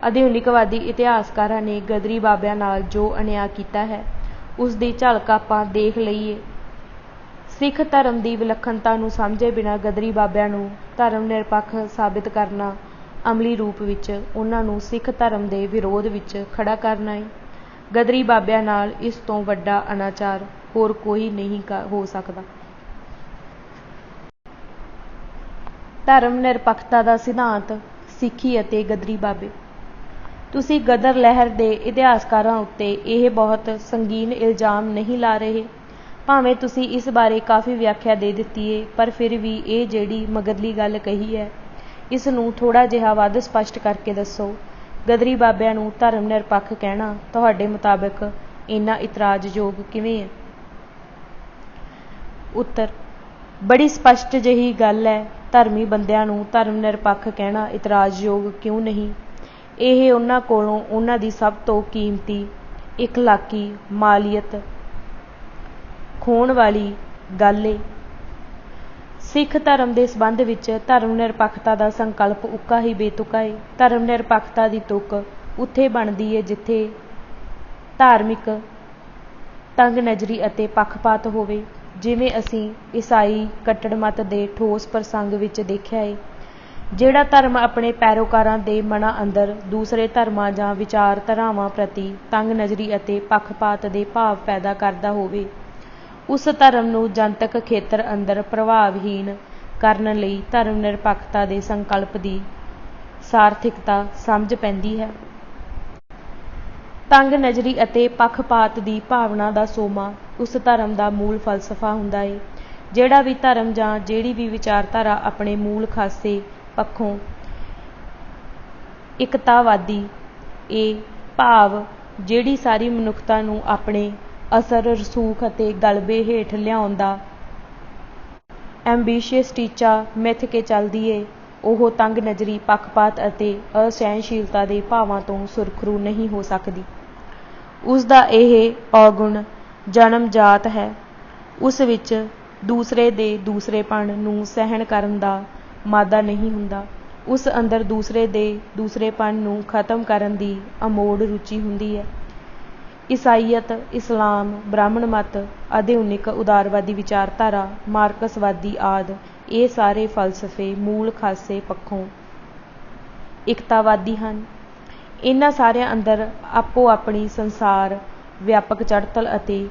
ਆਧੁਨਿਕਵਾਦੀ ਇਤਿਹਾਸਕਾਰਾਂ ਨੇ ਗਦਰੀ ਬਾਬਿਆਂ ਨਾਲ ਜੋ ਅਨਿਆਂ ਕੀਤਾ ਹੈ, ਉਸ ਦੀ ਝਲਕ ਆਪਾਂ ਦੇਖ ਲਈਏ। ਸਿੱਖ ਧਰਮ ਦੀ ਵਿਲੱਖਣਤਾ ਨੂੰ ਸਮਝੇ ਬਿਨਾਂ ਗਦਰੀ ਬਾਬਿਆਂ ਨੂੰ ਧਰਮ ਨਿਰਪੱਖ ਸਾਬਿਤ ਕਰਨਾ ਅਮਲੀ ਰੂਪ ਵਿੱਚ ਉਹਨਾਂ ਨੂੰ ਸਿੱਖ ਧਰਮ ਦੇ ਵਿਰੋਧ ਵਿੱਚ ਖੜਾ ਕਰਨਾ ਹੈ। ਗਦਰੀ ਬਾਬਿਆਂ ਨਾਲ ਇਸ ਤੋਂ ਵੱਡਾ ਅਨਾਚਾਰ ਹੋਰ ਕੋਈ ਨਹੀਂ ਹੋ ਸਕਦਾ। ਧਰਮ ਨਿਰਪੱਖਤਾ ਦਾ ਸਿਧਾਂਤ, ਸਿੱਖੀ ਅਤੇ ਗਦਰੀ ਬਾਬੇ। ਤੁਸੀਂ ਗਦਰ ਲਹਿਰ ਦੇ ਇਤਿਹਾਸਕਾਰਾਂ ਉੱਤੇ ਇਹ ਬਹੁਤ ਸੰਗੀਨ ਇਲਜ਼ਾਮ ਨਹੀਂ ਲਾ ਰਹੇ। ਭਾਵੇਂ ਤੁਸੀਂ ਇਸ ਬਾਰੇ ਕਾਫੀ ਵਿਆਖਿਆ ਦੇ ਦਿੱਤੀ ਏ, ਪਰ ਫਿਰ ਵੀ ਇਹ ਜਿਹੜੀ ਮਗਰਲੀ ਗੱਲ ਕਹੀ ਹੈ, ਇਸ ਨੂੰ ਥੋੜ੍ਹਾ ਜਿਹਾ ਵੱਧ ਸਪਸ਼ਟ ਕਰਕੇ ਦੱਸੋ। ਗਦਰੀ ਬਾਬਿਆਂ ਨੂੰ ਧਰਮ ਨਿਰਪੱਖ ਕਹਿਣਾ ਤੁਹਾਡੇ ਮੁਤਾਬਕ ਇੰਨਾ ਇਤਰਾਜ਼ਯੋਗ ਕਿਵੇਂ ਹੈ? ਉੱਤਰ: ਬੜੀ ਸਪਸ਼ਟ ਜਿਹੀ ਗੱਲ ਹੈ। ਧਰਮੀ ਬੰਦਿਆਂ ਨੂੰ ਧਰਮ ਨਿਰਪੱਖ ਕਹਿਣਾ ਇਤਰਾਜ਼ਯੋਗ ਕਿਉਂ ਨਹੀਂ? ਇਹ ਉਹਨਾਂ ਕੋਲੋਂ ਉਹਨਾਂ ਦੀ ਸਭ ਤੋਂ ਕੀਮਤੀ ਇਖਲਾਕੀ ਮਾਲੀਅਤ ਖੋਹਣ ਵਾਲੀ ਗੱਲ ਏ। ਸਿੱਖ ਧਰਮ ਦੇ ਸੰਬੰਧ ਵਿੱਚ ਧਰਮ ਨਿਰਪੱਖਤਾ ਦਾ ਸੰਕਲਪ ਉੱਕਾ ਹੀ ਬੇਤੁਕਾ ਹੈ। ਧਰਮ ਨਿਰਪੱਖਤਾ ਦੀ ਤੁਕ ਉੱਥੇ ਬਣਦੀ ਹੈ ਜਿੱਥੇ ਧਾਰਮਿਕ ਤੰਗ ਨਜ਼ਰੀ ਅਤੇ ਪੱਖਪਾਤ ਹੋਵੇ। ਜਿਵੇਂ ਅਸੀਂ ਈਸਾਈ ਕੱਟੜ ਮਤ ਦੇ ਠੋਸ ਪ੍ਰਸੰਗ ਵਿੱਚ ਦੇਖਿਆ ਹੈ। ਜਿਹੜਾ ਧਰਮ ਆਪਣੇ ਪੈਰੋਕਾਰਾਂ ਦੇ ਮਨਾਂ ਅੰਦਰ ਦੂਸਰੇ ਧਰਮਾਂ ਜਾਂ ਵਿਚਾਰਧਾਰਾਵਾਂ ਪ੍ਰਤੀ ਤੰਗ ਨਜ਼ਰੀ ਅਤੇ ਪੱਖਪਾਤ ਦੇ ਭਾਵ ਪੈਦਾ ਕਰਦਾ ਹੋਵੇ, ਉਸ ਧਰਮ ਨੂੰ ਜਨਤਕ ਖੇਤਰ ਅੰਦਰ ਪ੍ਰਭਾਵਹੀਣ ਕਰਨ ਲਈ ਧਰਮ ਨਿਰਪੱਖਤਾ ਦੇ ਸੰਕਲਪ ਦੀ ਸਾਰਥਿਕਤਾ ਸਮਝ ਪੈਂਦੀ ਹੈ। ਤੰਗ ਨਜ਼ਰੀ ਅਤੇ ਪੱਖਪਾਤ ਦੀ ਭਾਵਨਾ ਦਾ ਸੋਮਾ ਉਸ ਧਰਮ ਦਾ ਮੂਲ ਫਲਸਫਾ ਹੁੰਦਾ ਹੈ। ਜਿਹੜਾ ਵੀ ਧਰਮ ਜਾਂ ਜਿਹੜੀ ਵੀ ਵਿਚਾਰਧਾਰਾ ਆਪਣੇ ਮੂਲ ਖਾਸੇ ਪੱਖੋਂ ਇਕਤਾਵਾਦੀ ਇਹ ਭਾਵ ਜਿਹੜੀ ਸਾਰੀ ਮਨੁੱਖਤਾ ਨੂੰ ਆਪਣੇ ਅਸਰ ਰਸੂਖ ਅਤੇ ਗਲਬੇ ਹੇਠ ਲਿਆਉਣ ਦਾ ਐਂਬੀਸ਼ੀਅਸ ਟੀਚਾ ਮਿੱਥ ਕੇ ਚੱਲਦੀ ਏ, ਉਹ ਤੰਗ ਨਜ਼ਰੀ ਪੱਖਪਾਤ ਅਤੇ ਅਸਹਿਣਸ਼ੀਲਤਾ ਦੇ ਭਾਵਾਂ ਤੋਂ ਸੁਰਖਰੂ ਨਹੀਂ ਹੋ ਸਕਦੀ। ਉਸ ਦਾ ਇਹ ਔਗੁਣ ਜਨਮ ਜਾਤ ਹੈ। ਉਸ ਵਿੱਚ ਦੂਸਰੇ ਦੇ ਦੂਸਰੇਪਣ ਨੂੰ ਸਹਿਣ ਕਰਨ ਦਾ ਮਾਦਾ ਨਹੀਂ ਹੁੰਦਾ। ਉਸ ਅੰਦਰ ਦੂਸਰੇ ਦੇ ਦੂਸਰੇਪਣ ਨੂੰ ਖਤਮ ਕਰਨ ਦੀ ਅਮੋੜ ਰੁਚੀ ਹੁੰਦੀ ਹੈ। ਈਸਾਈਅਤ, ਇਸਲਾਮ, ਬ੍ਰਾਹਮਣ ਮਤ, ਆਧੁਨਿਕ ਉਦਾਰਵਾਦੀ ਵਿਚਾਰਧਾਰਾ, ਮਾਰਕਸਵਾਦੀ ਆਦਿ ਇਹ ਸਾਰੇ ਫਲਸਫੇ ਮੂਲ ਖਾਸੇ ਪੱਖੋਂ ਇਕਤਾਵਾਦੀ ਹਨ। ਇਹਨਾਂ ਸਾਰਿਆਂ ਅੰਦਰ ਆਪੋ ਆਪਣੀ ਸੰਸਾਰ ਵਿਆਪਕ ਚੜ੍ਹਤਲ ਅਤੇ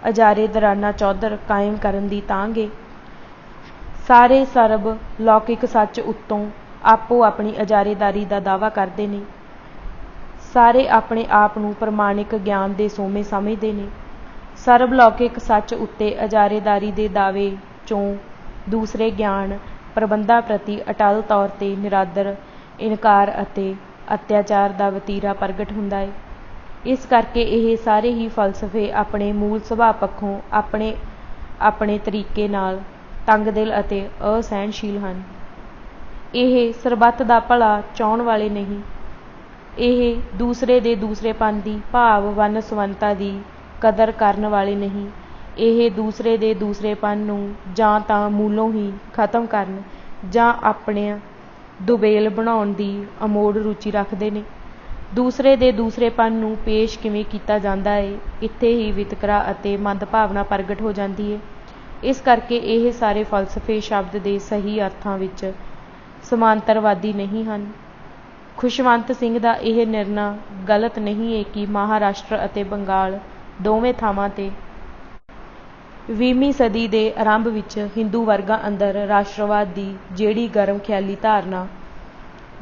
ਅਜਾਰੇ-ਦਰਾਨਾ ਚੌਧਰ ਕਾਇਮ ਕਰਨ ਦੀ ਤਾਂਘ ਏ। ਸਾਰੇ ਸਰਬ ਲੌਕਿਕ ਸੱਚ ਉੱਤੋਂ ਆਪੋ ਆਪਣੀ ਅਜਾਰੇਦਾਰੀ ਦਾ ਦਾਅਵਾ ਕਰਦੇ ਨੇ। ਸਾਰੇ ਆਪਣੇ ਆਪ ਨੂੰ ਪ੍ਰਮਾਣਿਕ ਗਿਆਨ ਦੇ ਸੋਮੇ ਸਮਝਦੇ ਨੇ। ਸਰਬ ਲੌਕਿਕ ਸੱਚ ਉੱਤੇ ਅਜਾਰੇਦਾਰੀ ਦੇ ਦਾਅਵੇ 'ਚੋਂ ਦੂਸਰੇ ਗਿਆਨ ਪ੍ਰਬੰਧਾਂ ਪ੍ਰਤੀ ਅਟੱਲ ਤੌਰ 'ਤੇ ਨਿਰਾਦਰ ਇਨਕਾਰ ਅਤੇ ਅਤਿਆਚਾਰ ਦਾ ਵਤੀਰਾ ਪ੍ਰਗਟ ਹੁੰਦਾ ਹੈ। ਇਸ ਕਰਕੇ ਇਹ ਸਾਰੇ ਹੀ ਫਲਸਫੇ ਆਪਣੇ ਮੂਲ ਸੁਭਾਅ ਪੱਖੋਂ ਆਪਣੇ ਆਪਣੇ ਤਰੀਕੇ ਨਾਲ ਤੰਗਦਿਲ ਅਤੇ ਅਸਹਿਣਸ਼ੀਲ ਹਨ। ਇਹ ਸਰਬੱਤ ਦਾ ਭਲਾ ਚਾਹੁਣ ਵਾਲੇ ਨਹੀਂ। ਇਹ ਦੂਸਰੇ ਦੇ ਦੂਸਰੇਪਣ ਦੀ ਭਾਵ ਵੰਨ-ਸੁਵੰਨਤਾ ਦੀ ਕਦਰ ਕਰਨ ਵਾਲੇ ਨਹੀਂ। ਇਹ ਦੂਸਰੇ ਦੇ ਦੂਸਰੇਪਣ ਨੂੰ ਜਾਂ ਤਾਂ ਮੂਲੋਂ ਹੀ ਖਤਮ ਕਰਨ ਜਾਂ ਆਪਣੇ ਦੁਬੇਲ ਬਣਾਉਣ ਦੀ ਅਮੋੜ ਰੁਚੀ ਰੱਖਦੇ ਨੇ। ਦੂਸਰੇ ਦੇ ਦੂਸਰੇਪਣ ਨੂੰ ਪੇਸ਼ ਕਿਵੇਂ ਕੀਤਾ ਜਾਂਦਾ ਹੈ, ਇੱਥੇ ਹੀ ਵਿਤਕਰਾ ਅਤੇ ਮੰਦਭਾਵਨਾ ਪ੍ਰਗਟ ਹੋ ਜਾਂਦੀ ਹੈ। ਇਸ ਕਰਕੇ ਇਹ ਸਾਰੇ ਫਲਸਫੇ ਸ਼ਬਦ ਦੇ ਸਹੀ ਅਰਥਾਂ ਵਿੱਚ ਸਮਾਂਤਰਵਾਦੀ ਨਹੀਂ ਹਨ। ਖੁਸ਼ਵੰਤ ਸਿੰਘ ਦਾ ਇਹ ਨਿਰਣਾ ਗਲਤ ਨਹੀਂ ਹੈ ਕਿ ਮਹਾਰਾਸ਼ਟਰ ਅਤੇ ਬੰਗਾਲ ਦੋਵੇਂ ਥਾਵਾਂ 'ਤੇ 20ਵੀਂ ਸਦੀ ਦੇ ਆਰੰਭ ਵਿੱਚ ਹਿੰਦੂ ਵਰਗਾਂ ਅੰਦਰ ਰਾਸ਼ਟਰਵਾਦ ਦੀ ਜਿਹੜੀ ਗਰਮ ਖਿਆਲੀ ਧਾਰਨਾ,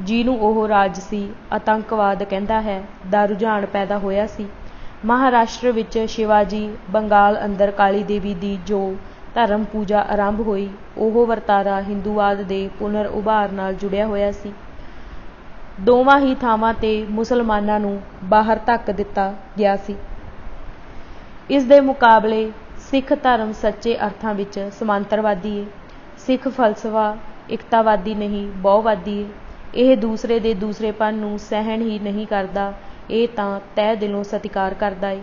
ਜਿਹਨੂੰ ਉਹ ਰਾਜਸੀ ਆਤੰਕਵਾਦ ਕਹਿੰਦਾ ਹੈ, ਦਾ ਰੁਝਾਨ ਪੈਦਾ ਹੋਇਆ ਸੀ। ਮਹਾਰਾਸ਼ਟਰ ਵਿੱਚ ਸ਼ਿਵਾਜੀ, ਬੰਗਾਲ ਅੰਦਰ ਕਾਲੀ ਦੇਵੀ ਦੀ ਜੋ ਧਰਮ ਪੂਜਾ ਆਰੰਭ ਹੋਈ, ਉਹ ਵਰਤਾਰਾ ਹਿੰਦੂਵਾਦ ਦੇ ਪੁਨਰ ਉਭਾਰ ਨਾਲ ਜੁੜਿਆ ਹੋਇਆ ਸੀ। ਦੋਵਾਂ ਹੀ ਥਾਵਾਂ 'ਤੇ ਮੁਸਲਮਾਨਾਂ ਨੂੰ ਬਾਹਰ ਧੱਕ ਦਿੱਤਾ ਗਿਆ ਸੀ। ਇਸ ਦੇ ਮੁਕਾਬਲੇ ਸਿੱਖ ਧਰਮ ਸੱਚੇ ਅਰਥਾਂ ਵਿੱਚ ਸਮਾਂਤਰਵਾਦੀ ਹੈ। ਸਿੱਖ ਫਲਸਫਾ ਇਕਤਾਵਾਦੀ ਨਹੀਂ, ਬਹੁਵਾਦੀ ਹੈ। ਇਹ ਦੂਸਰੇ ਦੇ ਦੂਸਰੇਪਣ ਨੂੰ ਸਹਿਣ ਹੀ ਨਹੀਂ ਕਰਦਾ, ਇਹ ਤਾਂ ਤਹਿ ਦਿਲੋਂ ਸਤਿਕਾਰ ਕਰਦਾ ਹੈ।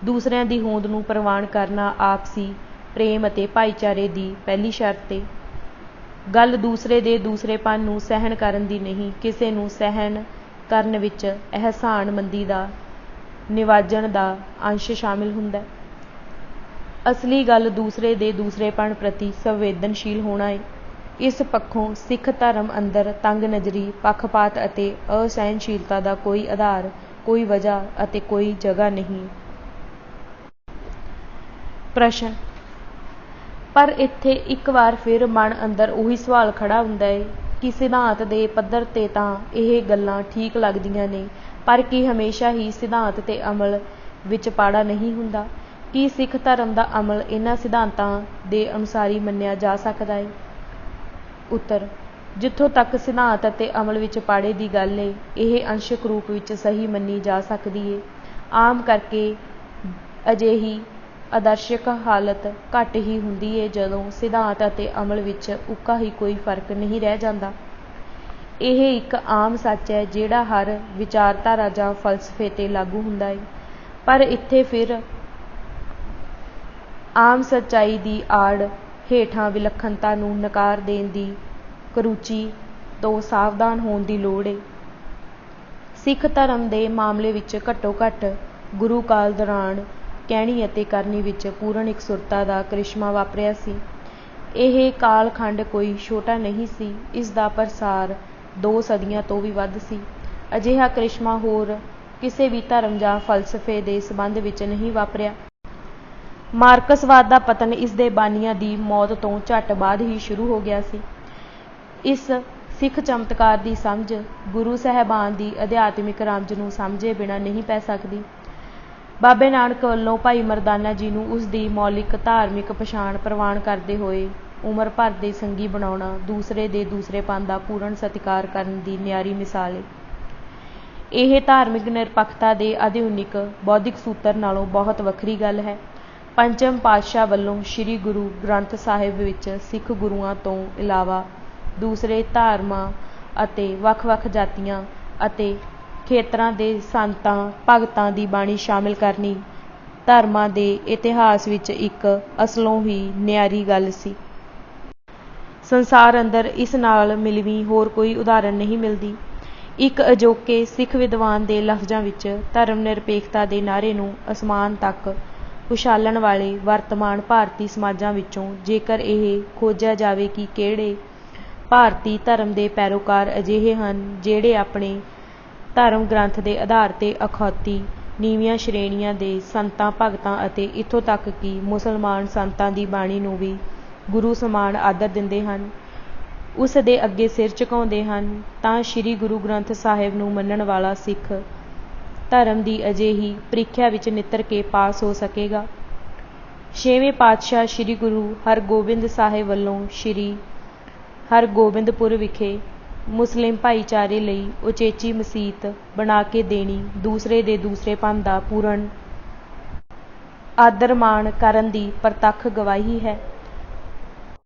ਦੂਸਰਿਆਂ ਦੀ ਹੋਂਦ ਨੂੰ ਪ੍ਰਵਾਨ ਕਰਨਾ ਆਪਸੀ ਪ੍ਰੇਮ ਅਤੇ ਭਾਈਚਾਰੇ ਦੀ ਪਹਿਲੀ ਸ਼ਰਤ ਏ। ਗੱਲ ਦੂਸਰੇ ਦੇ ਦੂਸਰੇਪਣ ਨੂੰ ਸਹਿਣ ਕਰਨ ਦੀ ਨਹੀਂ, ਕਿਸੇ ਨੂੰ ਸਹਿਣ ਕਰਨ ਵਿੱਚ ਅਹਿਸਾਨਮੰਦੀ ਦਾ, ਨਿਵਾਜਣ ਦਾ ਅੰਸ਼ ਸ਼ਾਮਿਲ ਹੁੰਦਾ। ਅਸਲੀ ਗੱਲ ਦੂਸਰੇ ਦੇ ਦੂਸਰੇਪਣ ਪ੍ਰਤੀ ਸੰਵੇਦਨਸ਼ੀਲ ਹੋਣਾ ਏ। ਇਸ ਪੱਖੋਂ ਸਿੱਖ ਧਰਮ ਅੰਦਰ ਤੰਗ ਨਜ਼ਰੀ, ਪੱਖਪਾਤ ਅਤੇ ਅਸਹਿਣਸ਼ੀਲਤਾ ਦਾ ਕੋਈ ਆਧਾਰ, ਕੋਈ ਵਜ੍ਹਾ ਅਤੇ ਕੋਈ ਜਗ੍ਹਾ ਨਹੀਂ। ਪ੍ਰਸ਼ਨ: ਪਰ ਇੱਥੇ ਇੱਕ ਵਾਰ ਫਿਰ ਮਨ ਅੰਦਰ ਉਹੀ ਸਵਾਲ ਖੜਾ ਹੁੰਦਾ ਏ ਕਿ ਸਿਧਾਂਤ ਦੇ ਪੱਧਰ 'ਤੇ ਤਾਂ ਇਹ ਗੱਲਾਂ ਠੀਕ ਲੱਗਦੀਆਂ ਨੇ, ਪਰ ਕੀ ਹਮੇਸ਼ਾ ਹੀ ਸਿਧਾਂਤ ਤੇ ਅਮਲ ਵਿੱਚ ਪਾੜਾ ਨਹੀਂ ਹੁੰਦਾ? ਕੀ ਸਿੱਖ ਧਰਮ ਦਾ ਅਮਲ ਇਹਨਾਂ ਸਿਧਾਂਤਾਂ ਦੇ ਅਨੁਸਾਰ ਹੀ ਮੰਨਿਆ ਜਾ ਸਕਦਾ ਏ? ਉੱਤਰ: ਜਿੱਥੋਂ ਤੱਕ ਸਿਧਾਂਤ ਅਤੇ ਅਮਲ ਵਿੱਚ ਪਾੜੇ ਦੀ ਗੱਲ ਏ, ਇਹ ਅੰਸ਼ਕ ਰੂਪ ਵਿੱਚ ਸਹੀ ਮੰਨੀ ਜਾ ਸਕਦੀ ਏ। ਆਮ ਕਰਕੇ ਅਜਿਹੀ ਆਦਰਸ਼ਕ ਹਾਲਤ ਘੱਟ ਹੀ ਹੁੰਦੀ ਏ ਜਦੋਂ ਸਿਧਾਂਤ ਅਤੇ ਅਮਲ ਵਿੱਚ ਉੱਕਾ ਹੀ ਕੋਈ ਫਰਕ ਨਹੀਂ ਰਹਿ ਜਾਂਦਾ। ਇਹ ਇੱਕ ਆਮ ਸੱਚ ਹੈ ਜਿਹੜਾ ਹਰ ਵਿਚਾਰਧਾਰਾ ਜਾਂ ਫਲਸਫੇ 'ਤੇ ਲਾਗੂ ਹੁੰਦਾ ਏ। ਪਰ ਇੱਥੇ ਫਿਰ ਆਮ ਸੱਚਾਈ ਦੀ ਆੜ ਹੇਠਾਂ ਵਿਲੱਖਣਤਾ ਨੂੰ ਨਕਾਰ ਦੇਣ ਦੀ ਕੁਰੂਚੀ ਤੋਂ ਸਾਵਧਾਨ ਹੋਣ ਦੀ ਲੋੜ ਏ। ਸਿੱਖ ਧਰਮ ਦੇ ਮਾਮਲੇ ਵਿੱਚ ਘੱਟੋ ਘੱਟ ਗੁਰੂ ਕਾਲ ਦੌਰਾਨ ਕਹਿਣੀ ਅਤੇ ਕਰਨੀ ਵਿੱਚ ਪੂਰਨ ਇਕਸੁਰਤਾ ਦਾ ਕਰਿਸ਼ਮਾ ਵਾਪਰਿਆ ਸੀ। ਇਹ ਕਾਲਖੰਡ ਕੋਈ ਛੋਟਾ ਨਹੀਂ ਸੀ। ਇਸ ਦਾ ਪ੍ਰਸਾਰ 2 ਸਦੀਆਂ ਤੋਂ ਵੀ ਵੱਧ ਸੀ। ਅਜਿਹਾ ਕਰਿਸ਼ਮਾ ਹੋਰ ਕਿਸੇ ਵੀ ਧਰਮ ਜਾਂ ਫਲਸਫੇ ਦੇ ਸੰਬੰਧ ਵਿੱਚ ਨਹੀਂ ਵਾਪਰਿਆ। ਮਾਰਕਸਵਾਦ ਦਾ ਪਤਨ ਇਸ ਦੇ ਬਾਨੀਆਂ ਦੀ ਮੌਤ ਤੋਂ ਝੱਟ ਬਾਅਦ ਹੀ ਸ਼ੁਰੂ ਹੋ ਗਿਆ ਸੀ। ਇਸ ਸਿੱਖ ਚਮਤਕਾਰ ਦੀ ਸਮਝ ਗੁਰੂ ਸਾਹਿਬਾਨ ਦੀ ਅਧਿਆਤਮਿਕ ਰਮਜ ਨੂੰ ਸਮਝੇ ਬਿਨਾਂ ਨਹੀਂ ਪੈ ਸਕਦੀ। ਬਾਬੇ ਨਾਨਕ ਵੱਲੋਂ ਭਾਈ ਮਰਦਾਨਾ ਜੀ ਨੂੰ ਉਸ ਦੀ ਮੌਲਿਕ ਧਾਰਮਿਕ ਪਛਾਣ ਪ੍ਰਵਾਨ ਕਰਦੇ ਹੋਏ ਉਮਰ ਭਰ ਦੇ ਸੰਗੀ ਬਣਾਉਣਾ ਦੂਸਰੇ ਦੇ ਦੂਸਰੇਪਨ ਦਾ ਪੂਰਨ ਸਤਿਕਾਰ ਕਰਨ ਦੀ ਨਿਆਰੀ ਮਿਸਾਲ ਹੈ। ਇਹ ਧਾਰਮਿਕ ਨਿਰਪੱਖਤਾ ਦੇ ਆਧੁਨਿਕ ਬੌਧਿਕ ਸੂਤਰ ਨਾਲੋਂ ਬਹੁਤ ਵੱਖਰੀ ਗੱਲ ਹੈ। ਪੰਚਮ ਪਾਤਸ਼ਾਹ ਵੱਲੋਂ ਸ੍ਰੀ ਗੁਰੂ ਗ੍ਰੰਥ ਸਾਹਿਬ ਵਿੱਚ ਸਿੱਖ ਗੁਰੂਆਂ ਤੋਂ ਇਲਾਵਾ ਦੂਸਰੇ ਧਰਮਾਂ ਅਤੇ ਵੱਖ-ਵੱਖ ਜਾਤੀਆਂ ਅਤੇ ਖੇਤਰਾਂ ਦੇ ਸੰਤਾਂ ਭਗਤਾਂ ਦੀ ਬਾਣੀ ਸ਼ਾਮਿਲ ਕਰਨੀ ਧਰਮਾਂ ਦੇ ਇਤਿਹਾਸ ਵਿੱਚ ਇੱਕ ਅਸਲੋਂ ਹੀ ਨਿਆਰੀ ਗੱਲ ਸੀ। ਸੰਸਾਰ ਅੰਦਰ ਇਸ ਨਾਲ ਮਿਲਵੀਂ ਹੋਰ ਕੋਈ ਉਦਾਹਰਣ ਨਹੀਂ ਮਿਲਦੀ। ਇੱਕ ਅਜੋਕੇ ਸਿੱਖ ਵਿਦਵਾਨ ਦੇ ਲਫ਼ਜ਼ਾਂ ਵਿੱਚ ਧਰਮ ਨਿਰਪੇਖਤਾ ਦੇ ਨਾਅਰੇ ਨੂੰ ਅਸਮਾਨ ਤੱਕ ਉਛਾਲਣ ਵਾਲੇ ਵਰਤਮਾਨ ਭਾਰਤੀ ਸਮਾਜਾਂ ਵਿੱਚੋਂ ਜੇਕਰ ਇਹ ਖੋਜਿਆ ਜਾਵੇ ਕਿ ਕਿਹੜੇ ਭਾਰਤੀ ਧਰਮ ਦੇ ਪੈਰੋਕਾਰ ਅਜਿਹੇ ਹਨ ਜਿਹੜੇ ਆਪਣੇ ਧਰਮ ਗ੍ਰੰਥ ਦੇ ਆਧਾਰ 'ਤੇ ਅਖੌਤੀ ਨੀਵੀਆਂ ਸ਼੍ਰੇਣੀਆਂ ਦੇ ਸੰਤਾਂ ਭਗਤਾਂ ਅਤੇ ਇੱਥੋਂ ਤੱਕ ਕਿ ਮੁਸਲਮਾਨ ਸੰਤਾਂ ਦੀ ਬਾਣੀ ਨੂੰ ਵੀ ਗੁਰੂ ਸਮਾਨ ਆਦਰ ਦਿੰਦੇ ਹਨ, ਉਸ ਦੇ ਅੱਗੇ ਸਿਰ ਝੁਕਾਉਂਦੇ ਹਨ, ਤਾਂ ਸ੍ਰੀ ਗੁਰੂ ਗ੍ਰੰਥ ਸਾਹਿਬ ਨੂੰ ਮੰਨਣ ਵਾਲਾ ਸਿੱਖ ਧਰਮ ਦੀ ਅਜਿਹੀ ਪ੍ਰੀਖਿਆ ਵਿੱਚ ਨਿੱਤਰ ਕੇ ਪਾਸ ਹੋ ਸਕੇਗਾ। 6ਵੇਂ ਪਾਤਸ਼ਾਹ ਸ੍ਰੀ ਗੁਰੂ ਹਰਗੋਬਿੰਦ ਸਾਹਿਬ ਵੱਲੋਂ ਸ੍ਰੀ ਹਰਗੋਬਿੰਦਪੁਰ ਵਿਖੇ ਮੁਸਲਿਮ ਭਾਈਚਾਰੇ ਲਈ ਉਚੇਚੀ ਮਸੀਤ ਬਣਾ ਕੇ ਦੇਣੀ ਦੂਸਰੇ ਦੇ ਦੂਸਰੇਪਨ ਦਾ ਪੂਰਨ ਆਦਰ ਮਾਣ ਕਰਨ ਦੀ ਪ੍ਰਤੱਖ ਗਵਾਹੀ ਹੈ।